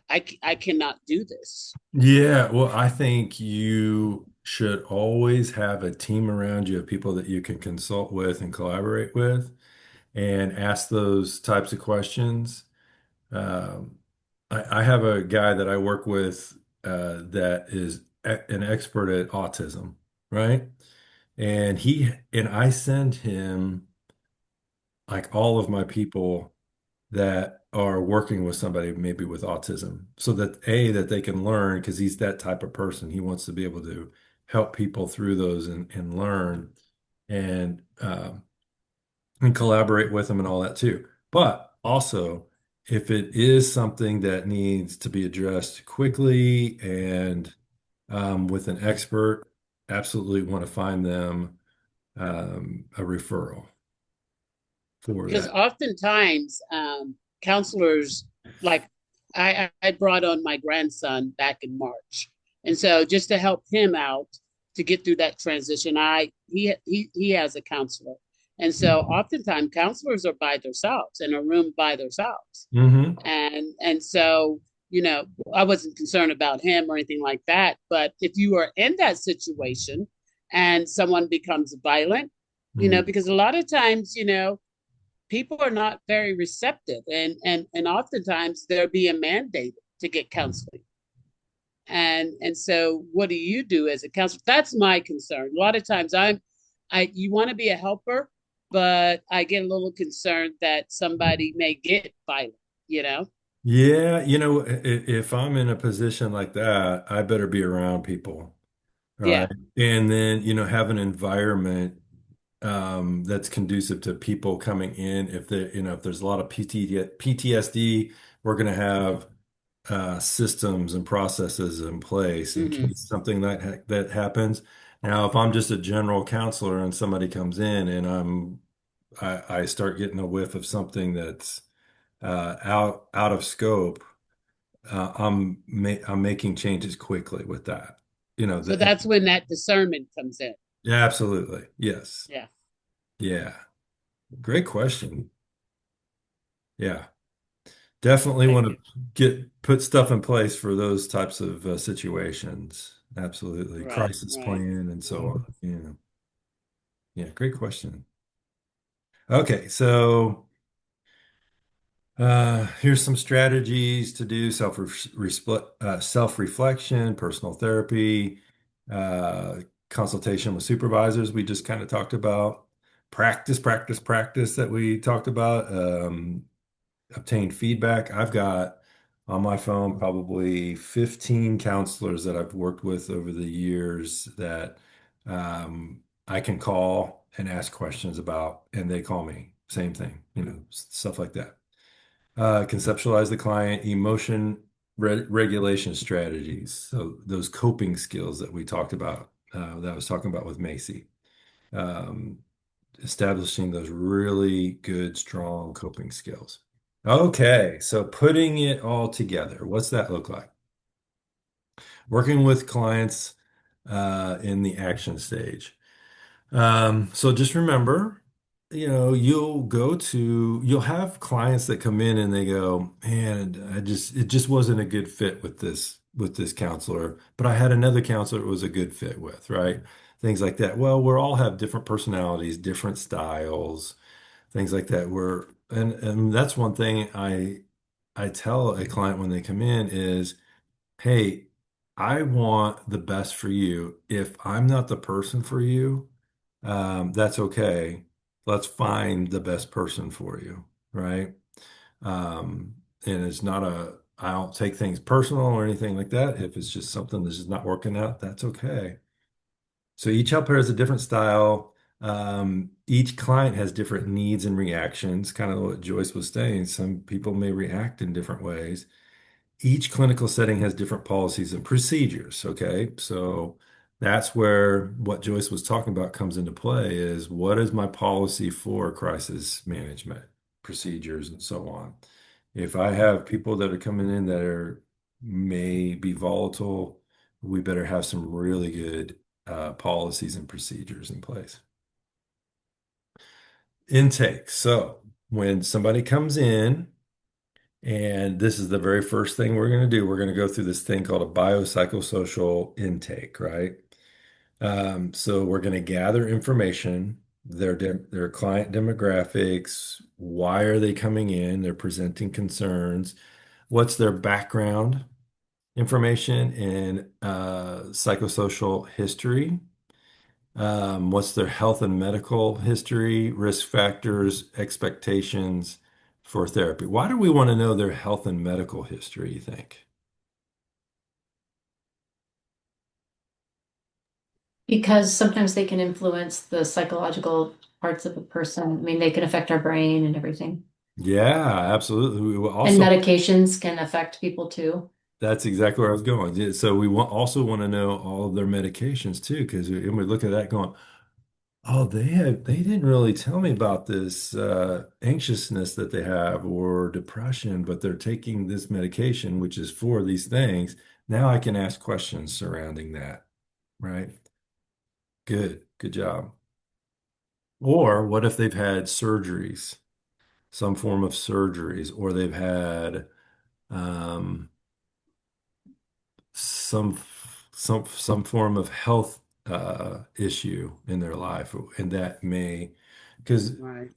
I cannot do this? Yeah, well, I think you should always have a team around you of people that you can consult with and collaborate with and ask those types of questions. Um, I have a guy that I work with that is an expert at autism, right? And I send him like all of my people that are working with somebody maybe with autism so that that they can learn because he's that type of person. He wants to be able to help people through those and learn and and collaborate with them and all that too. But also, if it is something that needs to be addressed quickly and with an expert, absolutely want to find them a referral for Because that. oftentimes counselors, like I brought on my grandson back in March, and so just to help him out to get through that transition, he has a counselor, and so oftentimes counselors are by themselves in a room by themselves, Hmm. and so I wasn't concerned about him or anything like that, but if you are in that situation and someone becomes violent, Hmm. because a lot of times people are not very receptive, and oftentimes they're being mandated to get counseling, and so what do you do as a counselor? That's my concern. A lot of times I you want to be a helper, but I get a little concerned that somebody may get violent. Yeah, if I'm in a position like that, I better be around people, Yeah. right? And then, have an environment that's conducive to people coming in. If there's a lot of PTSD, we're going to have systems and processes in place in Hmm. case something that happens. Now, if I'm just a general counselor and somebody comes in and I start getting a whiff of something that's out of scope, I'm making changes quickly with that. So that's when that discernment comes in. Yeah, absolutely. Yes. Yeah. Yeah. Great question. Yeah. Definitely Thank want you. to put stuff in place for those types of situations. Absolutely. Right, Crisis right. plan and so on. Yeah. Yeah. Great question. Okay. So here's some strategies to do self-reflection, personal therapy, uh, consultation with supervisors. We just kind of talked about practice, practice, practice that we talked about. Obtain feedback. I've got on my phone probably 15 counselors that I've worked with over the years that I can call and ask questions about, and they call me. Same thing, stuff like that. Conceptualize the client, emotion regulation strategies. So those coping skills that we talked about, that I was talking about with Macy. Um, Establishing those really good, strong coping skills. Okay, so putting it all together, what's that look like? Working with clients in the action stage. So just remember, you'll have clients that come in and they go, man, it just wasn't a good fit with this counselor, but I had another counselor it was a good fit with, right? Things like that. Well, we all have different personalities, different styles, things like that. And that's one thing I tell a client when they come in is, hey, I want the best for you. If I'm not the person for you, that's okay. Let's find the best person for you, right? Um, and I don't take things personal or anything like that. If it's just something that's just not working out, that's okay. So each helper has a different style. Each client has different needs and reactions, kind of what Joyce was saying. Some people may react in different ways. Each clinical setting has different policies and procedures. Okay. So that's where what Joyce was talking about comes into play is what is my policy for crisis management procedures and so on. If I have people that are coming in that may be volatile, we better have some really good policies and procedures in place. Intake. So when somebody comes in, and this is the very first thing we're going to do, we're going to go through this thing called a biopsychosocial intake, right? So we're going to gather information, their client demographics, why are they coming in, they're presenting concerns, what's their background information and psychosocial history, what's their health and medical history, risk factors, expectations for therapy. Why do we want to know their health and medical history, you think? Because sometimes they can influence the psychological parts of a person. I mean, they can affect our brain and everything. Yeah, absolutely. We will And also, medications can affect people too. that's exactly where I was going. Yeah, so we also want to know all of their medications too, because we look at that going, oh, they didn't really tell me about this anxiousness that they have or depression, but they're taking this medication, which is for these things. Now I can ask questions surrounding that, right? Good job. Or what if they've had surgeries, some form of surgeries, or they've had um, some some form of health issue in their life, and that may because Right.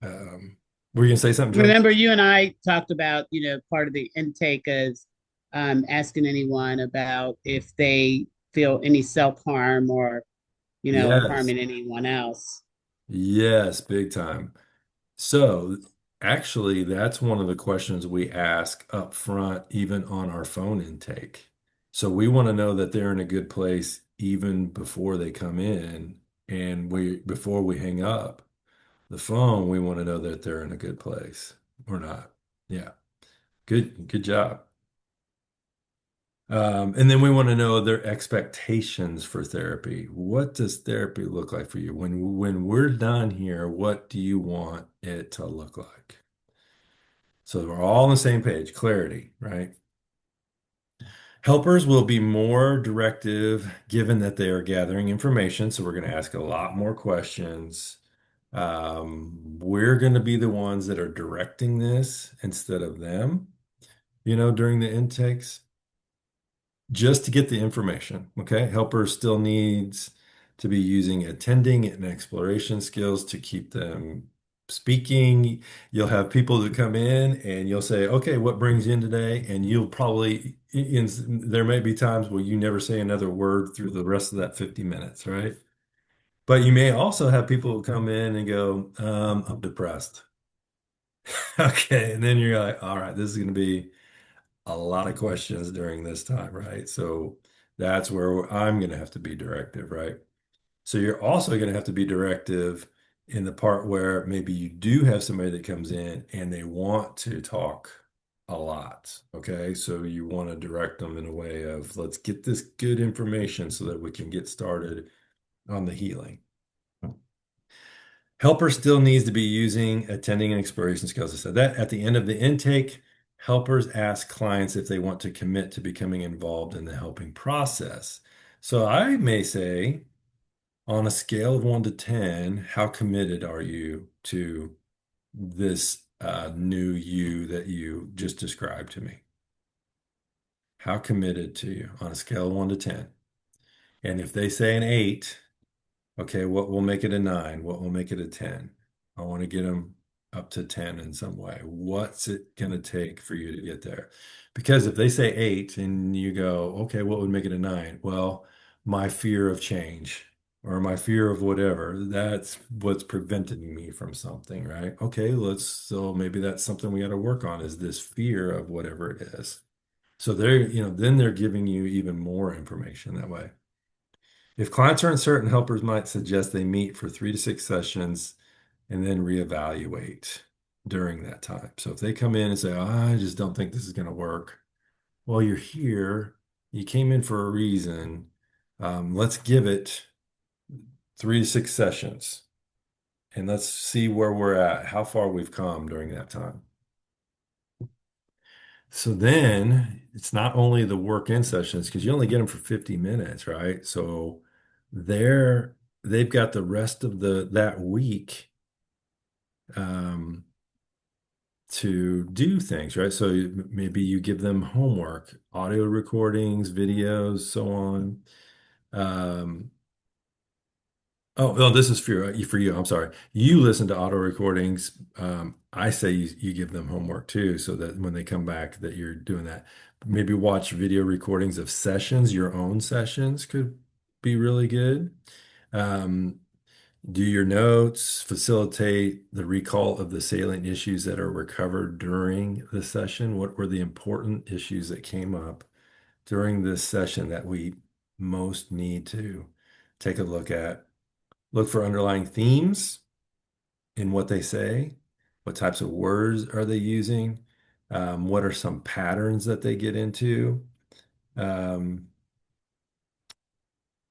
were you gonna say something, Joe? Remember, you and I talked about, part of the intake is asking anyone about if they feel any self-harm or, Yes, harming anyone else. yes, big time. So actually, that's one of the questions we ask up front, even on our phone intake. So we want to know that they're in a good place even before they come in, and we before we hang up the phone, we want to know that they're in a good place or not. Yeah, good job. And then we want to know their expectations for therapy. What does therapy look like for you? When we're done here, what do you want it to look like? So we're all on the same page, clarity, right? Helpers will be more directive given that they are gathering information. So we're going to ask a lot more questions. We're going to be the ones that are directing this instead of them, during the intakes, just to get the information. Okay. Helper still needs to be using attending and exploration skills to keep them speaking. You'll have people that come in and you'll say, okay, what brings you in today? And you'll probably, there may be times where you never say another word through the rest of that 50 minutes, right? But you may also have people who come in and go, I'm depressed. Okay. And then you're like, all right, this is going to be a lot of questions during this time, right? So that's where I'm going to have to be directive, right? So you're also going to have to be directive in the part where maybe you do have somebody that comes in and they want to talk a lot. Okay. So you want to direct them in a way of let's get this good information so that we can get started on the healing. Helper still needs to be using attending and exploration skills. I said that at the end of the intake, helpers ask clients if they want to commit to becoming involved in the helping process. So I may say, on a scale of 1 to 10, how committed are you to this new you that you just described to me? How committed to you on a scale of 1 to 10? And if they say an 8, okay, what will make it a 9? What will make it a 10? I want to get them up to 10 in some way. What's it going to take for you to get there? Because if they say 8 and you go, okay, what would make it a 9? Well, my fear of change or my fear of whatever, that's what's preventing me from something, right? Okay, so maybe that's something we got to work on is this fear of whatever it is. So then they're giving you even more information that way. If clients are uncertain, helpers might suggest they meet for 3 to 6 sessions and then reevaluate during that time. So if they come in and say, oh, I just don't think this is going to work. Well, you're here. You came in for a reason. Let's give it 3 to 6 sessions and let's see where we're at, how far we've come during that time. So then it's not only the work-in sessions because you only get them for 50 minutes, right? So they've got the rest of the that week um, to do things, right? So maybe you give them homework, audio recordings, videos, so on. Um, Oh, no, this is for you. I'm sorry. You listen to auto recordings. I say you give them homework too, so that when they come back, that you're doing that. Maybe watch video recordings of sessions. Your own sessions could be really good. Um, do your notes, facilitate the recall of the salient issues that are recovered during the session. What were the important issues that came up during this session that we most need to take a look at? Look for underlying themes in what they say. What types of words are they using? What are some patterns that they get into um,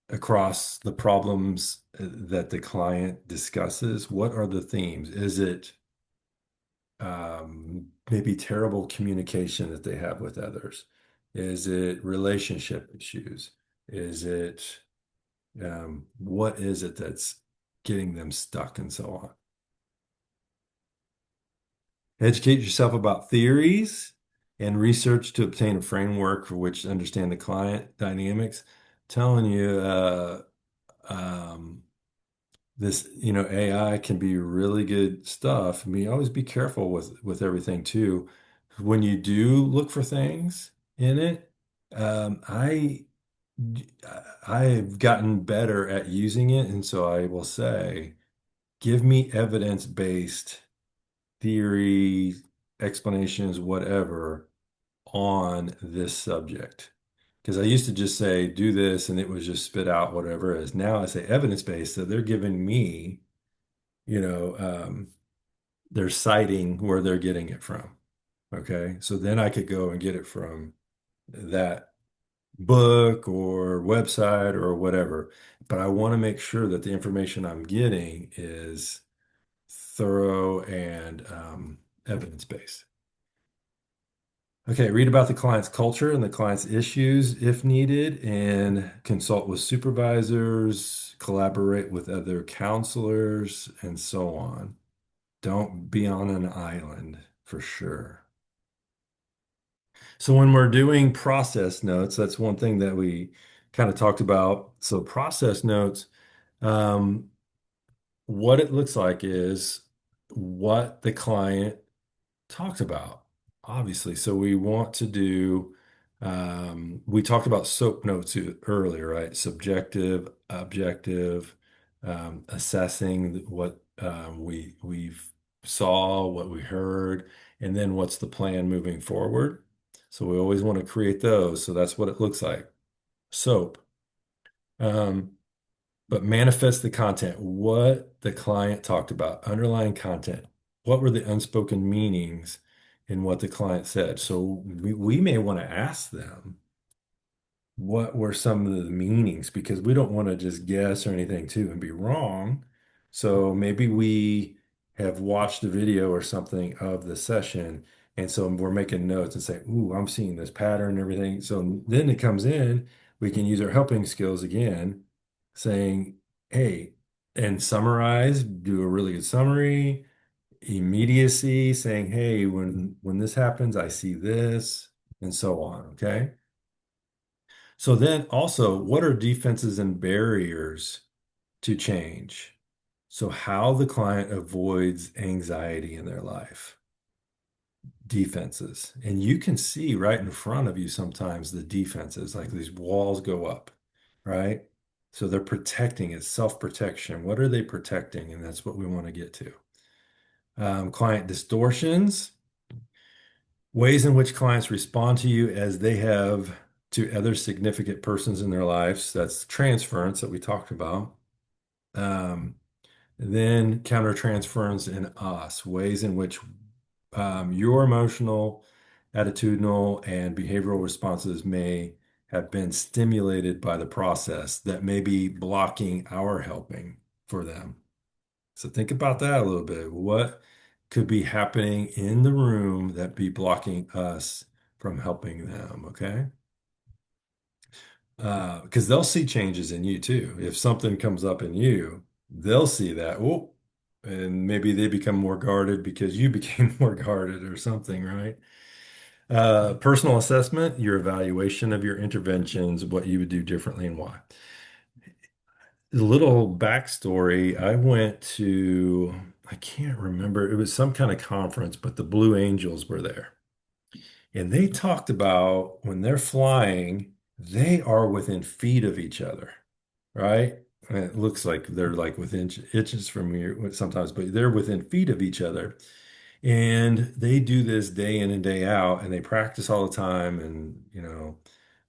across the problems that the client discusses? What are the themes? Is it maybe terrible communication that they have with others? Is it relationship issues? Is it what is it that's getting them stuck and so on? Educate yourself about theories and research to obtain a framework for which to understand the client dynamics. Telling you, um, this, AI can be really good stuff. I mean, always be careful with everything too. When you do look for things in it, um, I I've gotten better at using it, and so I will say, give me evidence-based theory, explanations, whatever, on this subject. Because I used to just say, do this, and it was just spit out whatever it is. Now I say evidence-based, so they're giving me, you know, they're citing where they're getting it from. Okay. So then I could go and get it from that book or website or whatever. But I want to make sure that the information I'm getting is thorough and evidence-based. Okay, read about the client's culture and the client's issues if needed, and consult with supervisors, collaborate with other counselors, and so on. Don't be on an island for sure. So when we're doing process notes, that's one thing that we kind of talked about. So process notes, um, what it looks like is what the client talked about, obviously. So we want to do, we talked about SOAP notes earlier, right? Subjective, objective, assessing what we've saw, what we heard, and then what's the plan moving forward. So we always want to create those. So that's what it looks like. SOAP. Um, but manifest the content, what the client talked about, underlying content. What were the unspoken meanings in what the client said? So we may want to ask them what were some of the meanings because we don't want to just guess or anything too and be wrong. So maybe we have watched a video or something of the session. And so we're making notes and say, ooh, I'm seeing this pattern and everything. So then it comes in, we can use our helping skills again, saying, hey, and summarize, do a really good summary, immediacy, saying, hey, when this happens, I see this, and so on. Okay. So then also, what are defenses and barriers to change? So how the client avoids anxiety in their life. Defenses. And you can see right in front of you sometimes the defenses, like these walls go up, right? So they're protecting, it's self-protection. What are they protecting? And that's what we want to get to. Client distortions, ways in which clients respond to you as they have to other significant persons in their lives. That's transference that we talked about. Um, then countertransference in us, ways in which your emotional, attitudinal, and behavioral responses may have been stimulated by the process that may be blocking our helping for them. So think about that a little bit. What could be happening in the room that be blocking us from helping them, okay? Because they'll see changes in you too. If something comes up in you, they'll see that. Oh, and maybe they become more guarded because you became more guarded or something, right? Personal assessment, your evaluation of your interventions, what you would do differently and why. A little backstory, I went to, I can't remember, it was some kind of conference, but the Blue Angels were there. And they talked about when they're flying, they are within feet of each other, right? And it looks like they're like within inches from you sometimes, but they're within feet of each other. And they do this day in and day out, and they practice all the time. And,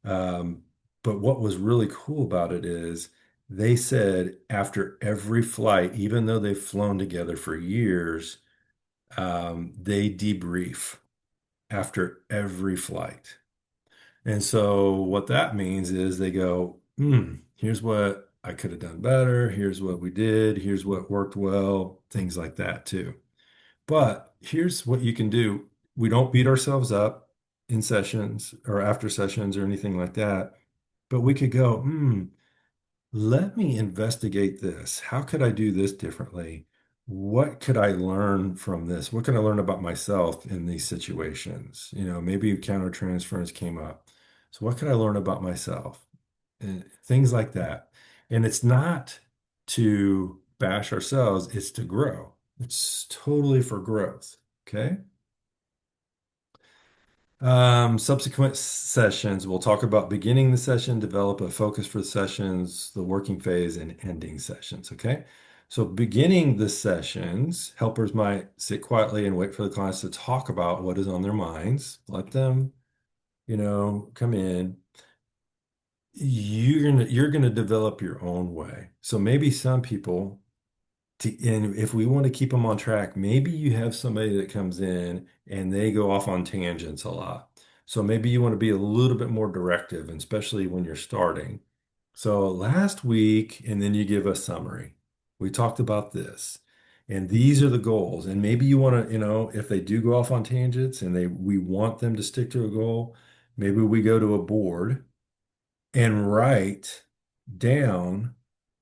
um, but what was really cool about it is they said after every flight, even though they've flown together for years, they debrief after every flight. And so what that means is they go, here's what I could have done better. Here's what we did. Here's what worked well, things like that too. But here's what you can do. We don't beat ourselves up in sessions or after sessions or anything like that. But we could go, let me investigate this. How could I do this differently? What could I learn from this? What can I learn about myself in these situations? Maybe countertransference came up. So what can I learn about myself? And things like that. And it's not to bash ourselves, it's to grow. It's totally for growth. Okay. Subsequent sessions, we'll talk about beginning the session, develop a focus for the sessions, the working phase, and ending sessions. Okay. So, beginning the sessions, helpers might sit quietly and wait for the clients to talk about what is on their minds. Let them, come in. You're gonna develop your own way. So maybe some people and if we want to keep them on track, maybe you have somebody that comes in and they go off on tangents a lot. So maybe you want to be a little bit more directive, and especially when you're starting. So last week, and then you give a summary. We talked about this, and these are the goals. And maybe you want to, if they do go off on tangents and we want them to stick to a goal, maybe we go to a board and write down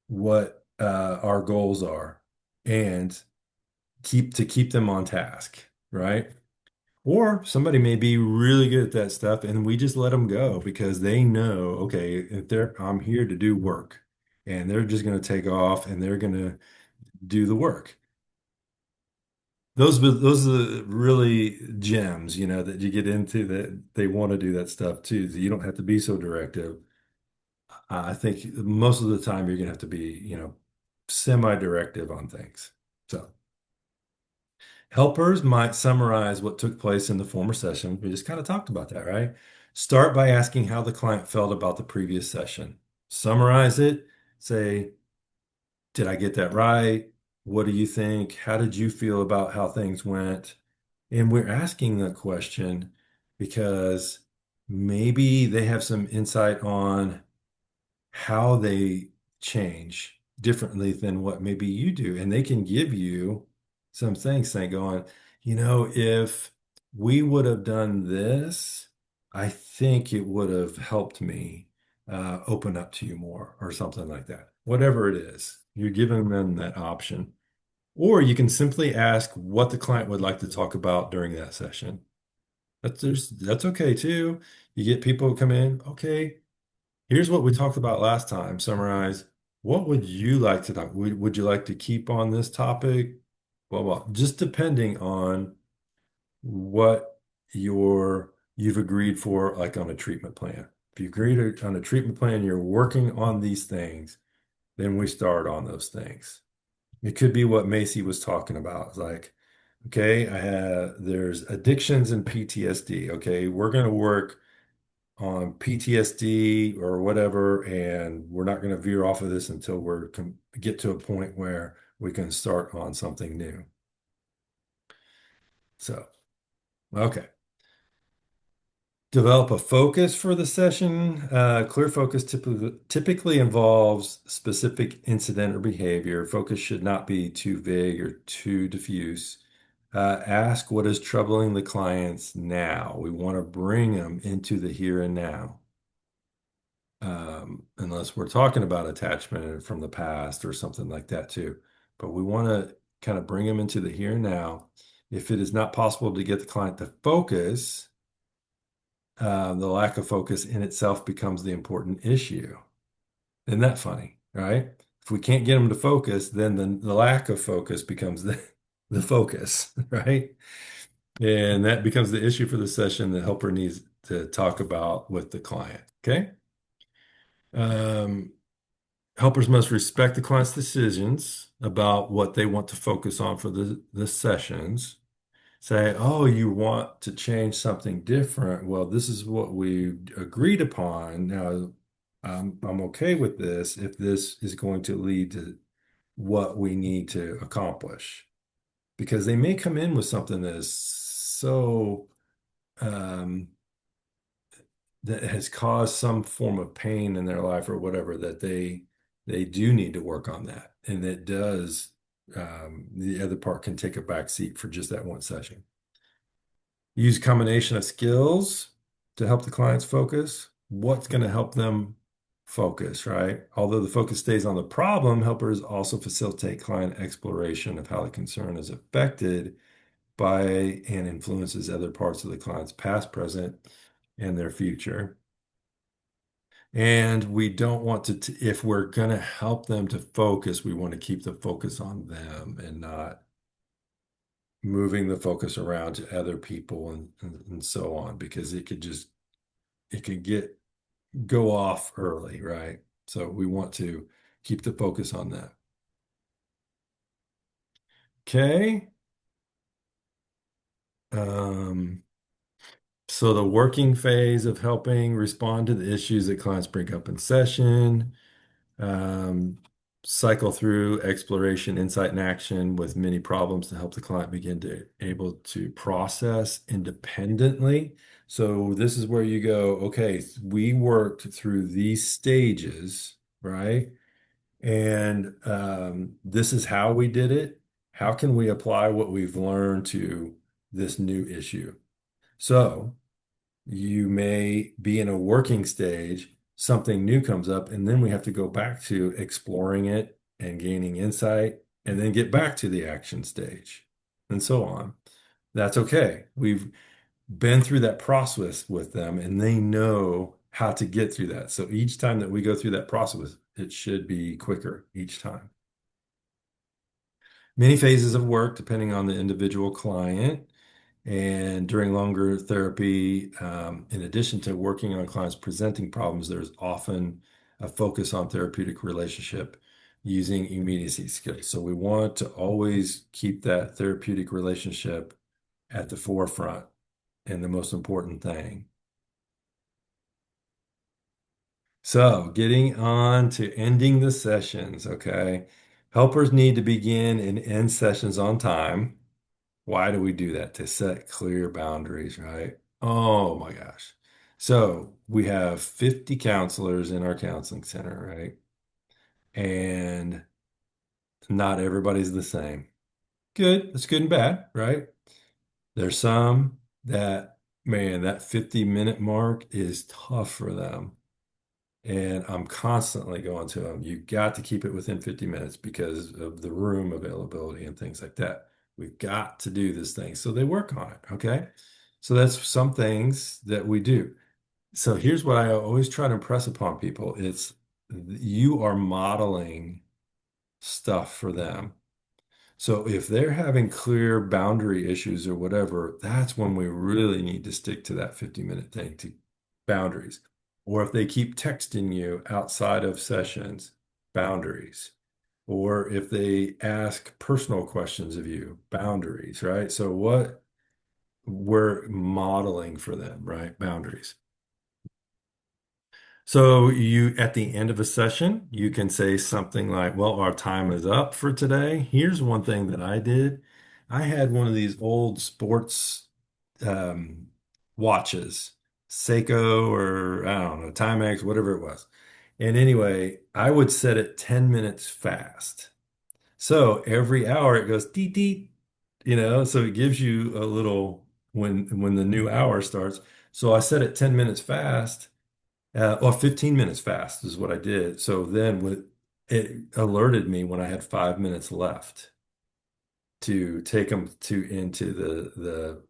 what our goals are and keep them on task, right? Or somebody may be really good at that stuff and we just let them go because they know, okay, if I'm here to do work and they're just going to take off and they're going to do the work. Those are the really gems, that you get into that they want to do that stuff too. So you don't have to be so directive. I think most of the time you're gonna have to be, semi-directive on things. So helpers might summarize what took place in the former session. We just kind of talked about that, right? Start by asking how the client felt about the previous session. Summarize it. Say, did I get that right? What do you think? How did you feel about how things went? And we're asking that question because maybe they have some insight on how they change differently than what maybe you do. And they can give you some things saying, going, if we would have done this, I think it would have helped me open up to you more or something like that. Whatever it is, you're giving them that option. Or you can simply ask what the client would like to talk about during that session. That's okay too. You get people who come in, okay, here's what we talked about last time. Summarize. What would you like to talk? Would you like to keep on this topic? Well, just depending on what you've agreed for, like on a treatment plan. If you agreed on a treatment plan, you're working on these things, then we start on those things. It could be what Macy was talking about. It's like, okay, there's addictions and PTSD. Okay, we're going to work on PTSD or whatever, and we're not going to veer off of this until get to a point where we can start on something new. So, okay. Develop a focus for the session. Clear focus typically involves specific incident or behavior. Focus should not be too vague or too diffuse. Ask what is troubling the clients now. We want to bring them into the here and now. Unless we're talking about attachment from the past or something like that too. But we want to kind of bring them into the here and now. If it is not possible to get the client to focus, the lack of focus in itself becomes the important issue. Isn't that funny, right? If we can't get them to focus, then the lack of focus becomes the focus, right? And that becomes the issue for the session the helper needs to talk about with the client. Okay. Um, Helpers must respect the client's decisions about what they want to focus on for the sessions. Say, oh, you want to change something different. Well, this is what we agreed upon. Now, I'm okay with this if this is going to lead to what we need to accomplish. Because they may come in with something that is so um, that has caused some form of pain in their life or whatever that they do need to work on that, and it does. The other part can take a back seat for just that one session. Use a combination of skills to help the clients focus. What's going to help them focus, right? Although the focus stays on the problem, helpers also facilitate client exploration of how the concern is affected by and influences other parts of the client's past, present, and their future. And we don't want to, if we're going to help them to focus, we want to keep the focus on them and not moving the focus around to other people and so on, because it could go off early, right? So we want to keep the focus on that. Okay. So the working phase of helping respond to the issues that clients bring up in session, um, cycle through exploration, insight, and action with many problems to help the client begin to able to process independently. So this is where you go, okay, we worked through these stages, right? And this is how we did it. How can we apply what we've learned to this new issue? So you may be in a working stage, something new comes up, and then we have to go back to exploring it and gaining insight, and then get back to the action stage, and so on. That's okay. We've been through that process with them, and they know how to get through that. So each time that we go through that process, it should be quicker each time. Many phases of work, depending on the individual client. And during longer therapy, in addition to working on clients presenting problems, there's often a focus on therapeutic relationship using immediacy skills. So we want to always keep that therapeutic relationship at the forefront and the most important thing. So getting on to ending the sessions, okay? Helpers need to begin and end sessions on time. Why do we do that? To set clear boundaries, right? Oh my gosh. So we have 50 counselors in our counseling center, right? And not everybody's the same. Good. That's good and bad, right? There's some that, man, that 50-minute mark is tough for them. And I'm constantly going to them. You got to keep it within 50 minutes because of the room availability and things like that. We've got to do this thing. So they work on it. Okay. So that's some things that we do. So here's what I always try to impress upon people. It's you are modeling stuff for them. So if they're having clear boundary issues or whatever, that's when we really need to stick to that 50-minute thing to boundaries. Or if they keep texting you outside of sessions, boundaries. Or if they ask personal questions of you, boundaries, right? So what we're modeling for them, right? Boundaries. So you, at the end of a session, you can say something like, well, our time is up for today. Here's one thing that I did. I had one of these old sports um, watches, Seiko or I don't know, Timex, whatever it was. And anyway, I would set it 10 minutes fast. So every hour it goes dee dee, so it gives you a little when the new hour starts. So I set it 10 minutes fast, or 15 minutes fast is what I did. So then it alerted me when I had 5 minutes left to take them to into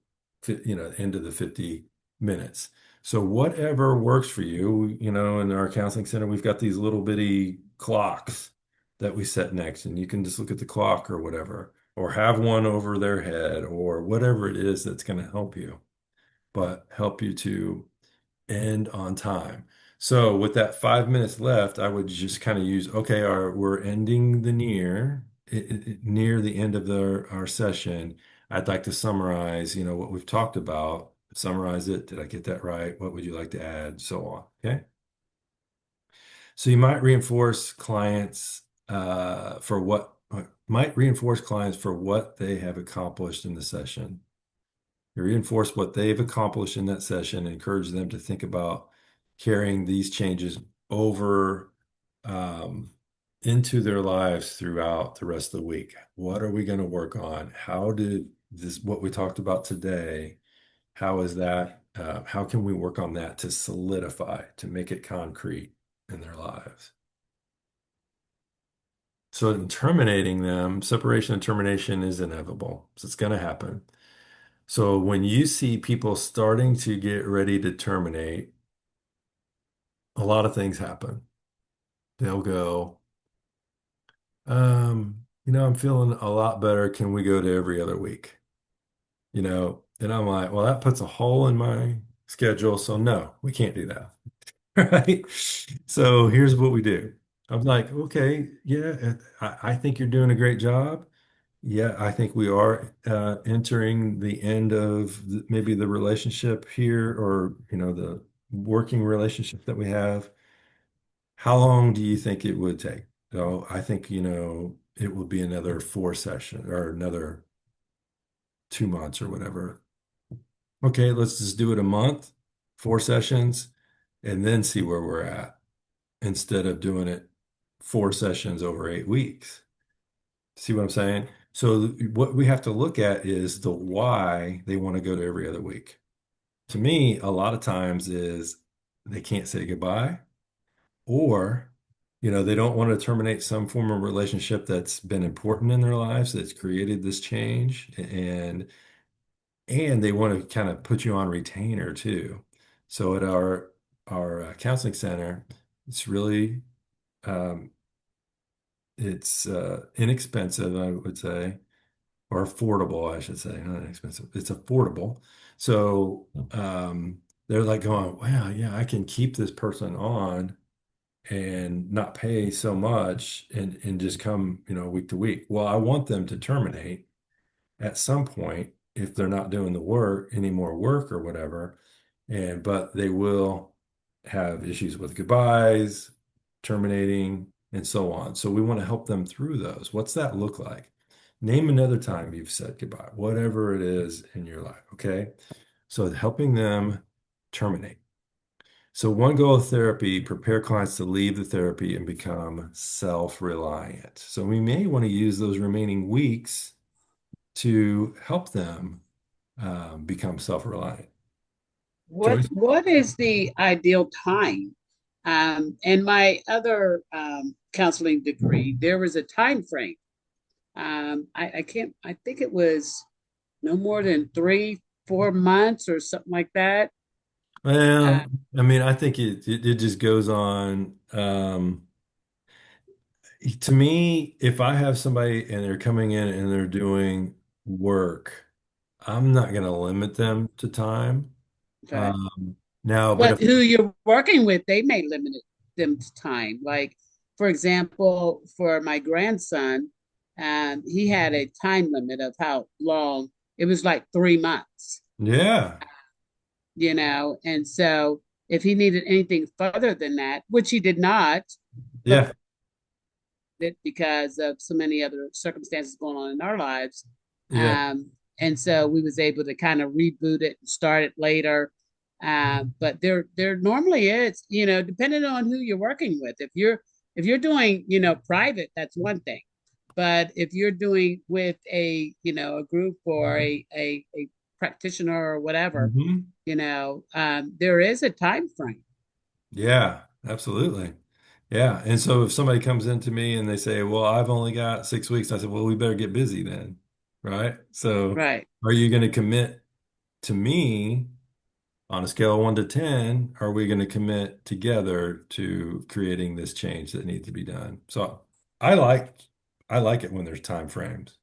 into the 50 minutes. So whatever works for you, in our counseling center, we've got these little bitty clocks that we set next, and you can just look at the clock or whatever, or have one over their head or whatever it is that's going to help you, but help you to end on time. So with that 5 minutes left, I would just kind of use, okay, we're ending the near the end of our session. I'd like to summarize, what we've talked about, summarize it. Did I get that right? What would you like to add? So on. Okay. So you might reinforce clients for what they have accomplished in the session. You reinforce what they've accomplished in that session, and encourage them to think about carrying these changes over into their lives throughout the rest of the week. What are we going to work on? What we talked about today, how is that? How can we work on that to solidify, to make it concrete in their lives? So in terminating them, separation and termination is inevitable. So it's going to happen. So when you see people starting to get ready to terminate, a lot of things happen. They'll go, I'm feeling a lot better. Can we go to every other week? And I'm like, well, that puts a hole in my schedule. So no, we can't do that. Right. So here's what we do. I'm like, okay, yeah, I think you're doing a great job. Yeah, I think we are entering the end of maybe the relationship here, or the working relationship that we have. How long do you think it would take? So I think, it will be another 4 session or another 2 months or whatever. Okay, let's just do it a month, 4 sessions, and then see where we're at instead of doing it 4 sessions over 8 weeks. See what I'm saying? So what we have to look at is the why they want to go to every other week. To me, a lot of times is they can't say goodbye, or they don't want to terminate some form of relationship that's been important in their lives, that's created this change, and they want to kind of put you on retainer too. So at our counseling center, it's really um, it's inexpensive, I would say, or affordable, I should say, not inexpensive. It's affordable. So they're like going, wow, yeah, I can keep this person on and not pay so much and just come, week to week. Well, I want them to terminate at some point if they're not doing the work, any more work or whatever. But they will have issues with goodbyes, terminating, and so on. So we want to help them through those. What's that look like? Name another time you've said goodbye, whatever it is in your life. Okay. So helping them terminate. So one goal of therapy, prepare clients to leave the therapy and become self-reliant. So we may want to use those remaining weeks to help them become self-reliant. What Joyce? what is the ideal time? In my other counseling degree, there was a time frame. I can't. I think it was no more than 3, 4 months or something like that. Uh, Well, I mean, I think it just goes on. To me, if I have somebody and they're coming in and they're doing work, I'm not going to limit them to time. okay. Um, now, but But if who you're working with, they may limit them to time. Like, for example, for my grandson, he had a time limit of how long. It was like 3 months, yeah, and so if he needed anything further than that, which he did not, but yeah, it because of so many other circumstances going on in our lives. yeah, And so we was able to kind of reboot it and start it later. But there normally is, depending on who you're working with. If you're doing, private, that's one thing. But if you're doing with a, a group or a practitioner or whatever, Mhm. there is a time frame. Yeah, absolutely. Yeah. And so if somebody comes into me and they say, well, I've only got 6 weeks, I said, well, we better get busy then. Right. So Right. are you going to commit to me on a scale of 1 to 10? Are we going to commit together to creating this change that needs to be done? So I like, I like it when there's time frames.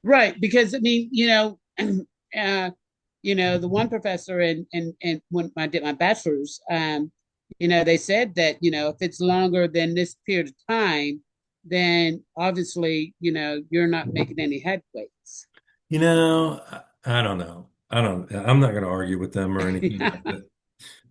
Right. Because I mean, uh, the one professor in when I did my bachelor's, they said that, if it's longer than this period of time, then obviously, you're not making any headways. I don't know. I'm not going to argue with them or anything like that.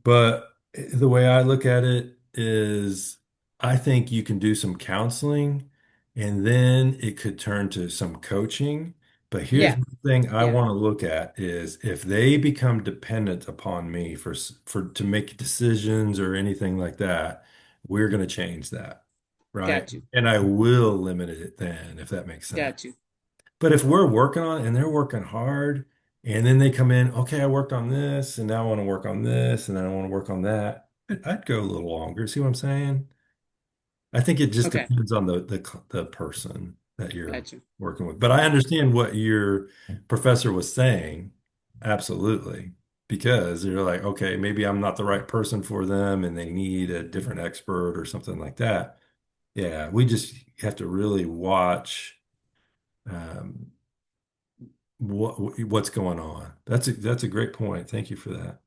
But the way I look at it is I think you can do some counseling and then it could turn to some coaching. But here's Yeah. the thing I Yeah. want to look at is if they become dependent upon me for to make decisions or anything like that, we're going to change that, right? Got you. And I will limit it then, if that makes sense. Got you. But if we're working on it and they're working hard, and then they come in, okay, I worked on this, and now I want to work on this, and then I want to work on that, I'd go a little longer. See what I'm saying? I think it just Okay. depends on the person that you're Got you. working with. But I understand what your professor was saying, absolutely, because they're like, okay, maybe I'm not the right person for them, and they need a different expert or something like that. Yeah, we just have to really watch. Um, what's going on. That's a great point. Thank you for that.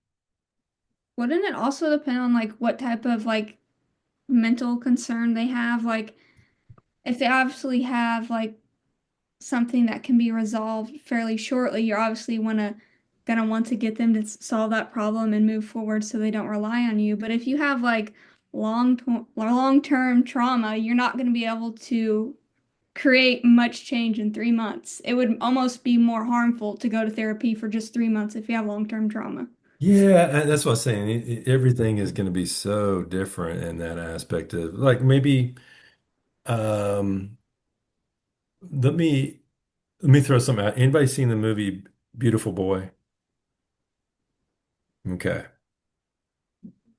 Wouldn't it also depend on like what type of like mental concern they have? Like if they obviously have like something that can be resolved fairly shortly, you're obviously gonna want to get them to solve that problem and move forward so they don't rely on you. But if you have like long-term trauma, you're not gonna be able to create much change in 3 months. It would almost be more harmful to go to therapy for just 3 months if you have long-term trauma. Yeah, and that's what I'm saying. Everything is going to be so different in that aspect of like maybe um let me let me throw something out. Anybody seen the movie Beautiful Boy? Okay.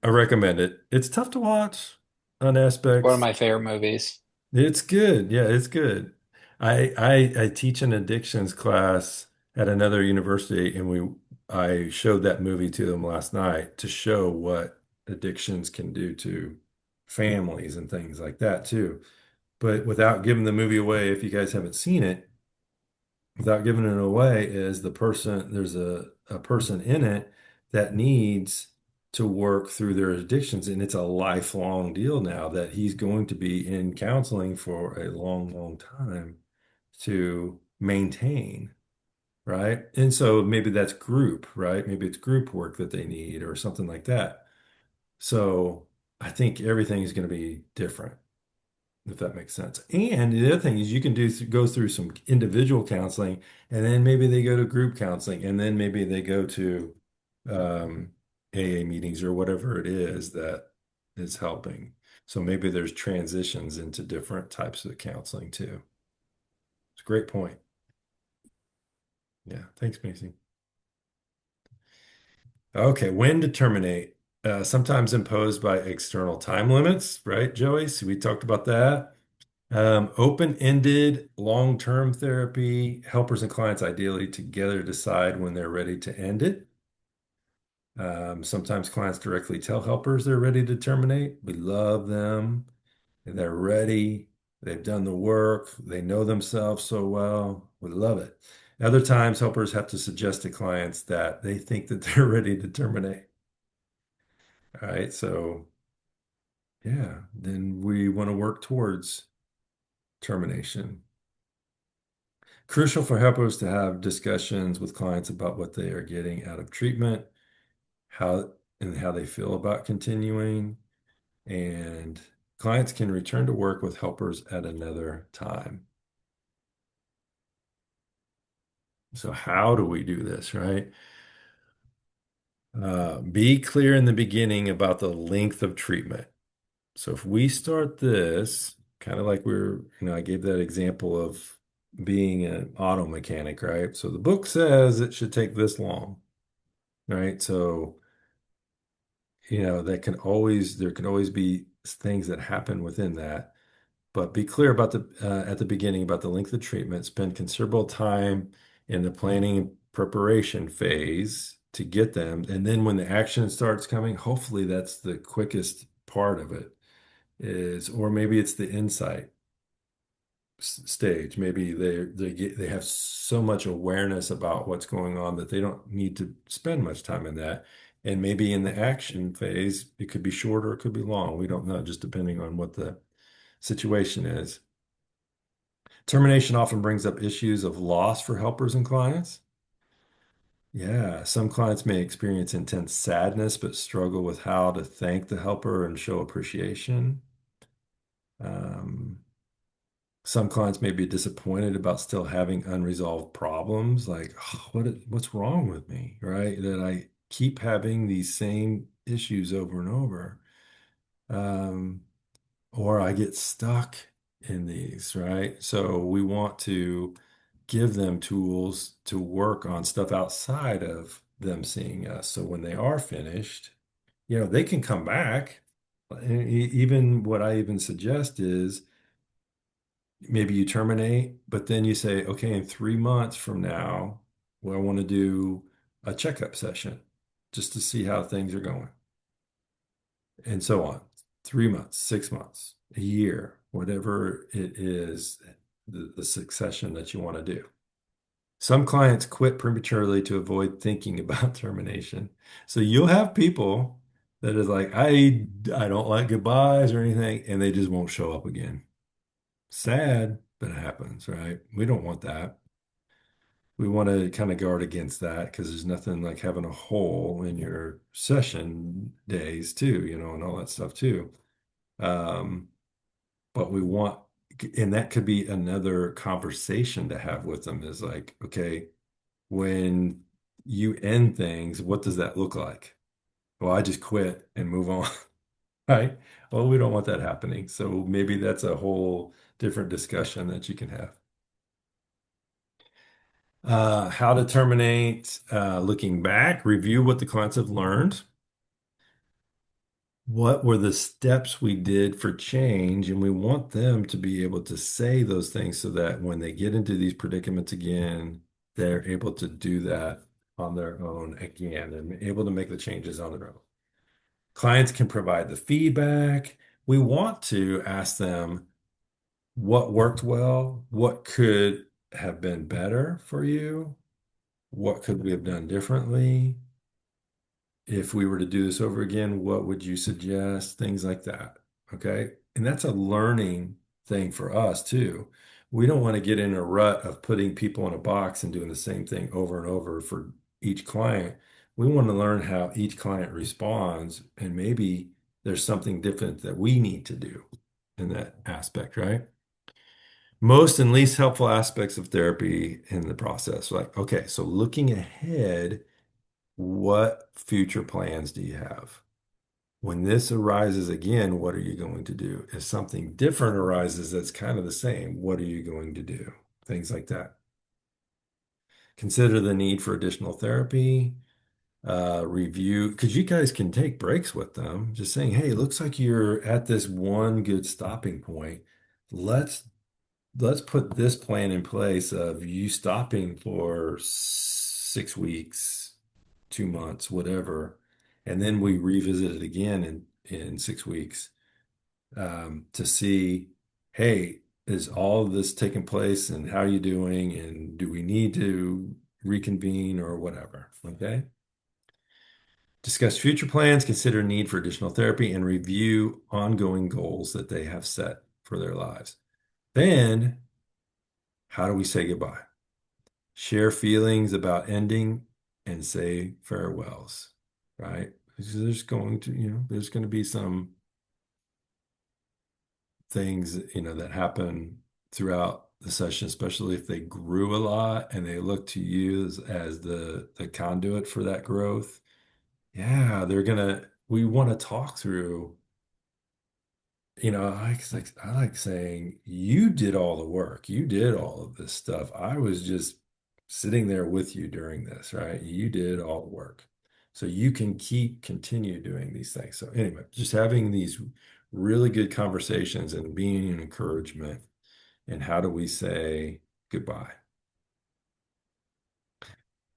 I recommend it. It's tough to watch on One of aspects. my favorite movies. It's good. Yeah, it's good. I teach an addictions class at another university, and I showed that movie to them last night to show what addictions can do to families and things like that too. But without giving the movie away, if you guys haven't seen it, without giving it away, is there's a person in it that needs to work through their addictions, and it's a lifelong deal now that he's going to be in counseling for a long, long time to maintain, right? And so maybe that's group, right? Maybe it's group work that they need or something like that. So I think everything is going to be different, if that makes sense. And the other thing is you can go through some individual counseling, and then maybe they go to group counseling, and then maybe they go to AA meetings or whatever it is that is helping. So maybe there's transitions into different types of counseling too. It's a great point. Yeah, thanks, Macy. Okay, when to terminate? Sometimes imposed by external time limits, right, Joey? So we talked about that. Open-ended long-term therapy, helpers and clients ideally together decide when they're ready to end it. Sometimes clients directly tell helpers they're ready to terminate. We love them. And they're ready. They've done the work. They know themselves so well. We love it. Other times, helpers have to suggest to clients that they think that they're ready to terminate. All right. So, yeah, then we want to work towards termination. Crucial for helpers to have discussions with clients about what they are getting out of treatment, how how they feel about continuing, and clients can return to work with helpers at another time. So how do we do this, right? Be clear in the beginning about the length of treatment. So if we start this Kind of like I gave that example of being an auto mechanic, right? So the book says it should take this long, right? So, there can always be things that happen within that. But be clear about at the beginning about the length of treatment. Spend considerable time in the planning and preparation phase to get them. And then when the action starts coming, hopefully that's the quickest part of it or maybe it's the insight stage. Maybe they have so much awareness about what's going on that they don't need to spend much time in that. And maybe in the action phase, it could be shorter, it could be long. We don't know, just depending on what the situation is. Termination often brings up issues of loss for helpers and clients. Yeah, some clients may experience intense sadness but struggle with how to thank the helper and show appreciation. Um, some clients may be disappointed about still having unresolved problems, like, "Oh, what's wrong with me, right? That I keep having these same issues over and over. Um, or I get stuck in these, right? So we want to give them tools to work on stuff outside of them seeing us. So when they are finished, they can come back. Even what I even suggest is maybe you terminate, but then you say, okay, in 3 months from now, well, I want to do a checkup session just to see how things are going, and so on. 3 months, 6 months, a year, whatever it is, the succession that you want to do. Some clients quit prematurely to avoid thinking about termination. So you'll have people that is like, I don't like goodbyes or anything, and they just won't show up again. Sad, but it happens, right? We don't want that. We want to kind of guard against that because there's nothing like having a hole in your session days too, and all that stuff too. Um, but we want, and that could be another conversation to have with them is like, okay, when you end things, what does that look like? Well, I just quit and move on, right? Well, we don't want that happening. So maybe that's a whole different discussion that you can have. How to terminate, looking back, review what the clients have learned. What were the steps we did for change? And we want them to be able to say those things so that when they get into these predicaments again, they're able to do that on their own again and able to make the changes on their own. Clients can provide the feedback. We want to ask them what worked well, what could have been better for you, what could we have done differently? If we were to do this over again, what would you suggest? Things like that. Okay. And that's a learning thing for us too. We don't want to get in a rut of putting people in a box and doing the same thing over and over for each client. We want to learn how each client responds, and maybe there's something different that we need to do in that aspect, right? Most and least helpful aspects of therapy in the process. Like, okay, so looking ahead, what future plans do you have? When this arises again, what are you going to do? If something different arises that's kind of the same, what are you going to do? Things like that. Consider the need for additional therapy. Review, because you guys can take breaks with them. Just saying, hey, it looks like you're at this one good stopping point. Let's let's put this plan in place of you stopping for 6 weeks, 2 months, whatever, and then we revisit it again in 6 weeks, to see, hey, is all of this taking place, and how are you doing, and do we need to reconvene or whatever? Okay. Discuss future plans, consider need for additional therapy, and review ongoing goals that they have set for their lives. Then, how do we say goodbye? Share feelings about ending and say farewells, right? Because there's going to be some things, that happen throughout the session, especially if they grew a lot and they look to you as the conduit for that growth. Yeah, we want to talk through I like saying you did all the work. You did all of this stuff. I was just sitting there with you during this, right? You did all the work. So you can continue doing these things. So anyway, just having these really good conversations and being an encouragement. And how do we say goodbye?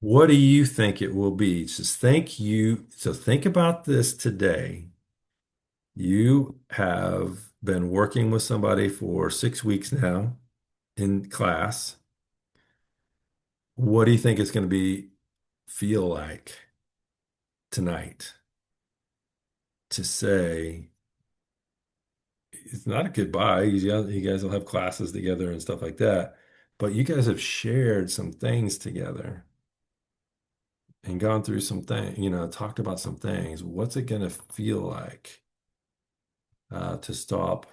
What do you think it will be? Just thank you. So think about this today. You have been working with somebody for 6 weeks now in class. What do you think it's going to be feel like tonight to say it's not a goodbye. You guys will have classes together and stuff like that, but you guys have shared some things together and gone through some things, talked about some things. What's it going to feel like to stop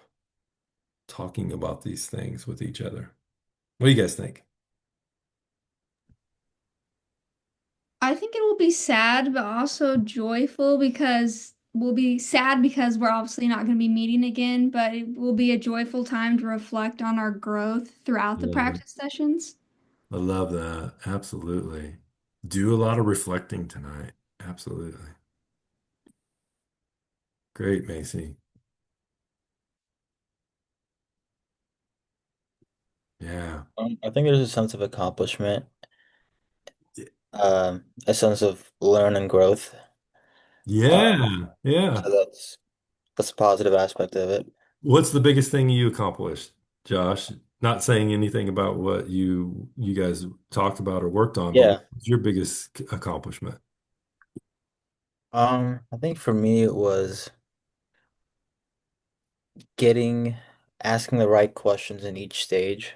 talking about these things with each other? What do you guys think? I think it will be sad, but also joyful because we'll be sad because we're obviously not going to be meeting again, but it will be a joyful time to reflect on our growth throughout the Yeah, practice sessions. I love that. Absolutely. Do a lot of reflecting tonight. Absolutely. Great, Macy. Yeah. I think there's a sense of accomplishment, a sense of learn and growth. Um, Yeah. Yeah. so that's a positive aspect of it. What's the biggest thing you accomplished, Josh? Not saying anything about what you guys talked about or worked on, but Yeah. what's your biggest accomplishment? I think for me it was getting asking the right questions in each stage.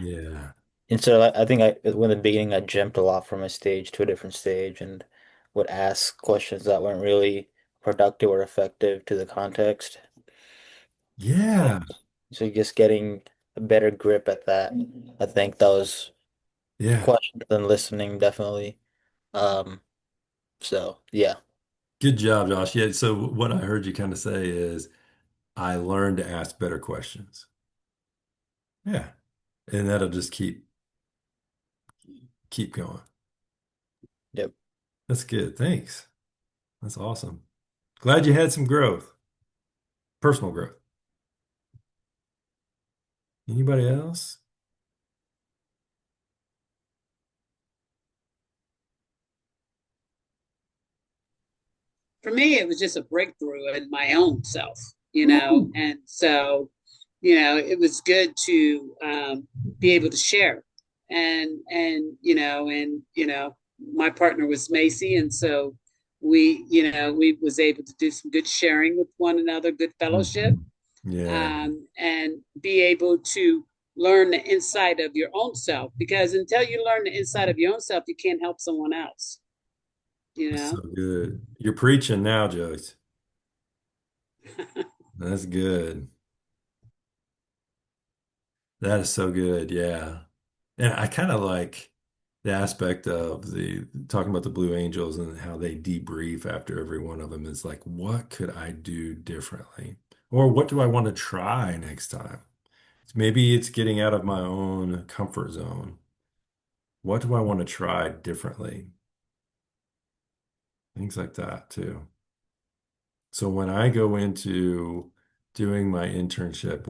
Yeah. And so I think when in the beginning I jumped a lot from a stage to a different stage and would ask questions that weren't really productive or effective to the context. Yeah. So just getting a better grip at that. I think that was Yeah. questions and listening definitely. Um, so yeah. Good job, Josh. Yeah. So what I heard you kind of say is I learned to ask better questions. Yeah. And that'll just keep going. Yep. That's good. Thanks. That's awesome. Glad you had some growth, personal growth. Anybody else? For me, it was just a breakthrough in my own self, Ooh. and so, it was good to be able to share, and my partner was Macy, and so we was able to do some good sharing with one another, good fellowship, Mhm. Yeah. and be able to learn the inside of your own self, because until you learn the inside of your own self, you can't help someone else, you That's so know. good. You're preaching now, Joyce. That's good. That is so good. Yeah. And I kind of like the aspect of the talking about the Blue Angels and how they debrief after every one of them is like, what could I do differently? Or what do I want to try next time? Maybe it's getting out of my own comfort zone. What do I want to try differently? Things like that too. So when I go into doing my internship,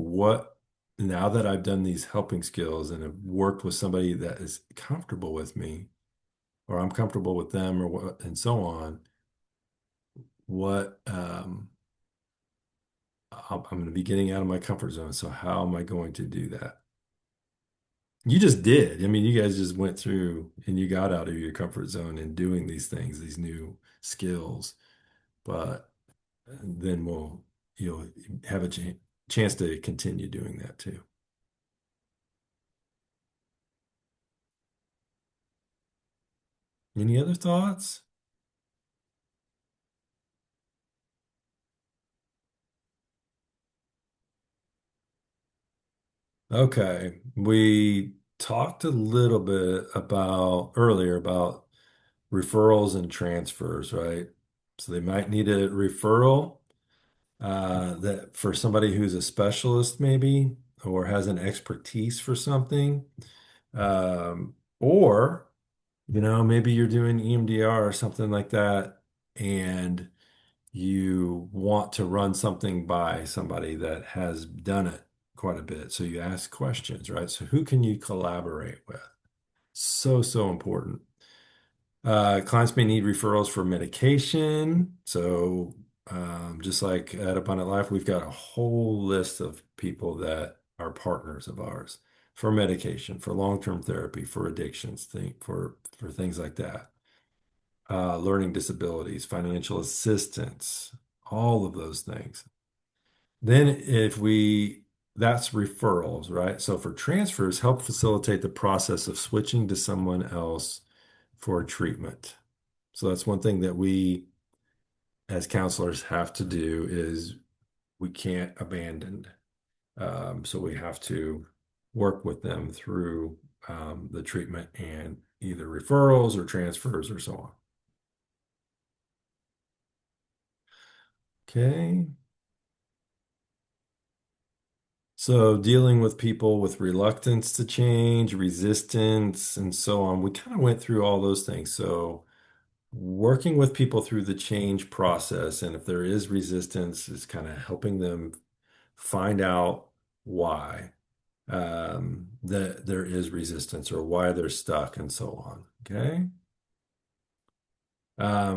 now that I've done these helping skills and have worked with somebody that is comfortable with me, or I'm comfortable with them, or what, and so on, what I'm going to be getting out of my comfort zone. So how am I going to do that? You just did. I mean, you guys just went through and you got out of your comfort zone and doing these things, these new skills. But then you'll have a chance to continue doing that too. Any other thoughts? Okay, we talked a little bit about earlier about referrals and transfers, right? So they might need a referral. that for somebody who's a specialist maybe or has an expertise for something. Or, maybe you're doing EMDR or something like that, and you want to run something by somebody that has done it quite a bit. So you ask questions, right? So who can you collaborate with? So, so important. Clients may need referrals for medication. So, just like at Abundant Life, we've got a whole list of people that are partners of ours for medication, for long-term therapy, for addictions, for things like that. Learning disabilities, financial assistance, all of those things. Then that's referrals, right? So for transfers, help facilitate the process of switching to someone else for treatment. So that's one thing that we as counselors have to do is we can't abandon. So we have to work with them through the treatment and either referrals or transfers or so on. Okay. So dealing with people with reluctance to change, resistance, and so on, we kind of went through all those things. So working with people through the change process, and if there is resistance, is kind of helping them find out why that there is resistance or why they're stuck and so on. Okay.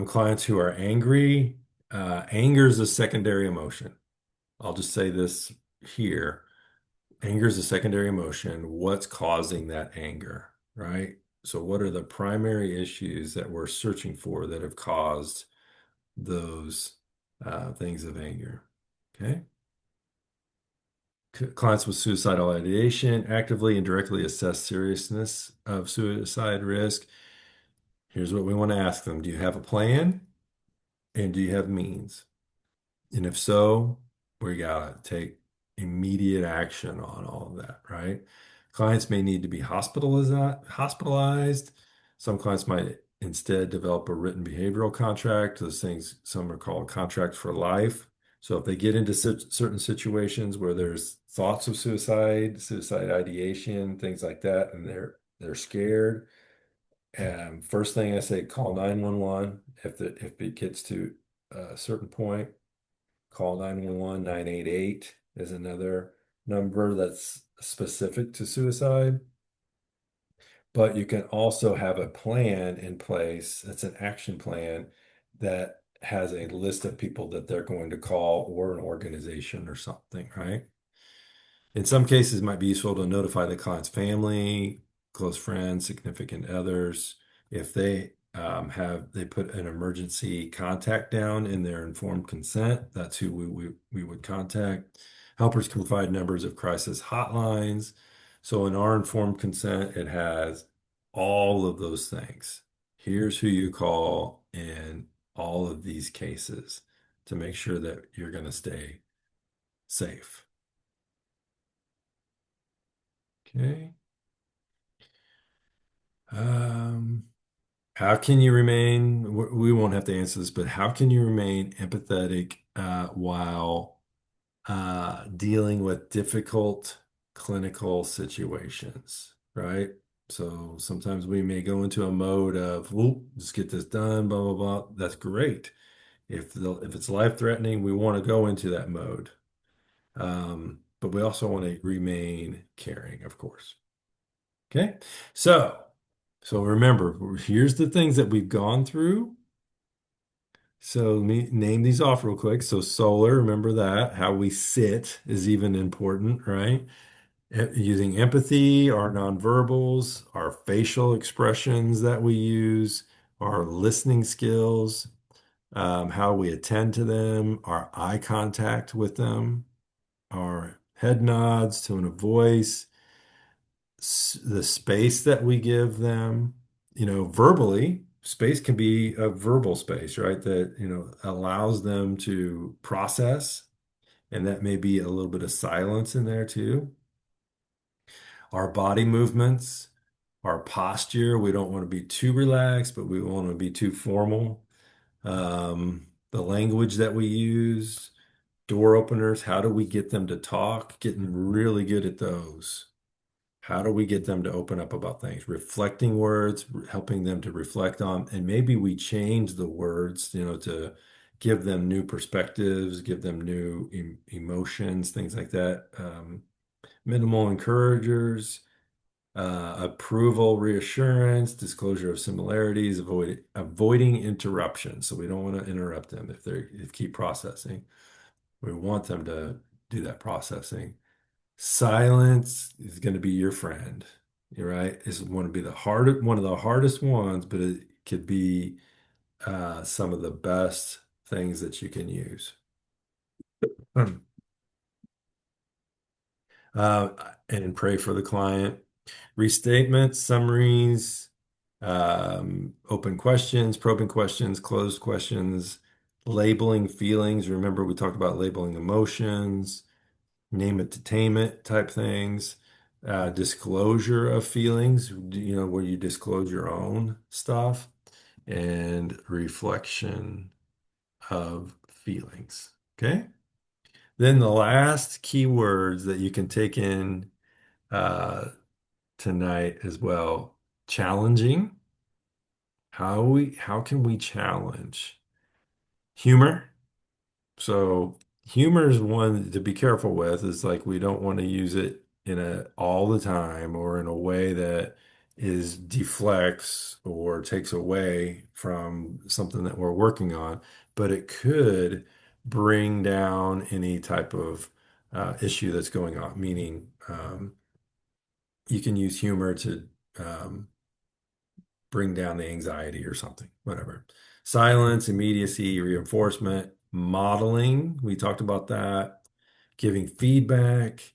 Clients who are angry, anger is a secondary emotion. I'll just say this here. Anger is a secondary emotion. What's causing that anger, right? So, what are the primary issues that we're searching for that have caused those things of anger? Okay. Clients with suicidal ideation actively and directly assess seriousness of suicide risk. Here's what we want to ask them. Do you have a plan? And do you have means? And if so, we gotta take immediate action on all of that, right? Clients may need to be hospitalized. Some clients might instead develop a written behavioral contract. Those things, some are called contracts for life. So if they get into certain situations where there's thoughts of suicide ideation, things like that, and they're scared, first thing I say, call 911 if it gets to a certain point. Call 911. 988 is another number that's specific to suicide. But you can also have a plan in place. That's an action plan that has a list of people that they're going to call or an organization or something, right? In some cases, it might be useful to notify the client's family, close friends, significant others. If they put an emergency contact down in their informed consent, that's who we would contact. Helpers can provide numbers of crisis hotlines. So in our informed consent, it has all of those things. Here's who you call in all of these cases to make sure that you're going to stay safe. Okay. How can you remain, we won't have to answer this, but how can you remain empathetic while dealing with difficult clinical situations, right? So sometimes we may go into a mode of, well, just get this done, blah, blah, blah. That's great. If it's life-threatening, we want to go into that mode. But we also want to remain caring, of course. Okay, so remember, here's the things that we've gone through. So let me name these off real quick. So solar, remember that. How we sit is even important, right? Using empathy, our nonverbals, our facial expressions that we use, our listening skills, how we attend to them, our eye contact with them, our head nods, tone of voice, the space that we give them, verbally, space can be a verbal space, right? That, allows them to process. And that may be a little bit of silence in there too. Our body movements, our posture, we don't want to be too relaxed, but we want to be too formal. The language that we use, Door openers, how do we get them to talk? Getting really good at those. How do we get them to open up about things? Reflecting words, helping them to reflect on, and maybe we change the words, to give them new perspectives, give them new emotions, things like that. Minimal encouragers, approval, reassurance, disclosure of similarities, avoiding interruption. So we don't want to interrupt them if they keep processing. We want them to do that processing. Silence is going to be your friend. You're right. It's one of the hardest ones, but it could be some of the best things that you can use. Uh, and pray for the client. Restatements, summaries, open questions, probing questions, closed questions, labeling feelings. Remember, we talked about labeling emotions, name it to tame it type things, disclosure of feelings, where you disclose your own stuff, and reflection of feelings. Okay. Then the last keywords that you can take in uh, tonight as well, challenging. How can we challenge? Humor. So humor is one to be careful with. Is like we don't want to use it in a all the time or in a way that is deflects or takes away from something that we're working on, but it could bring down any type of issue that's going on. Meaning, you can use humor to um, bring down the anxiety or something, whatever. Silence, immediacy, reinforcement, modeling. We talked about that. Giving feedback,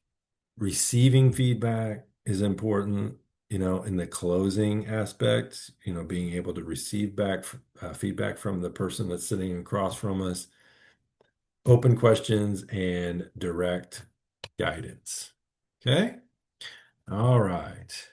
receiving feedback is important, in the closing aspect, being able to receive feedback from the person that's sitting across from us, open questions, and direct guidance. Okay. All right.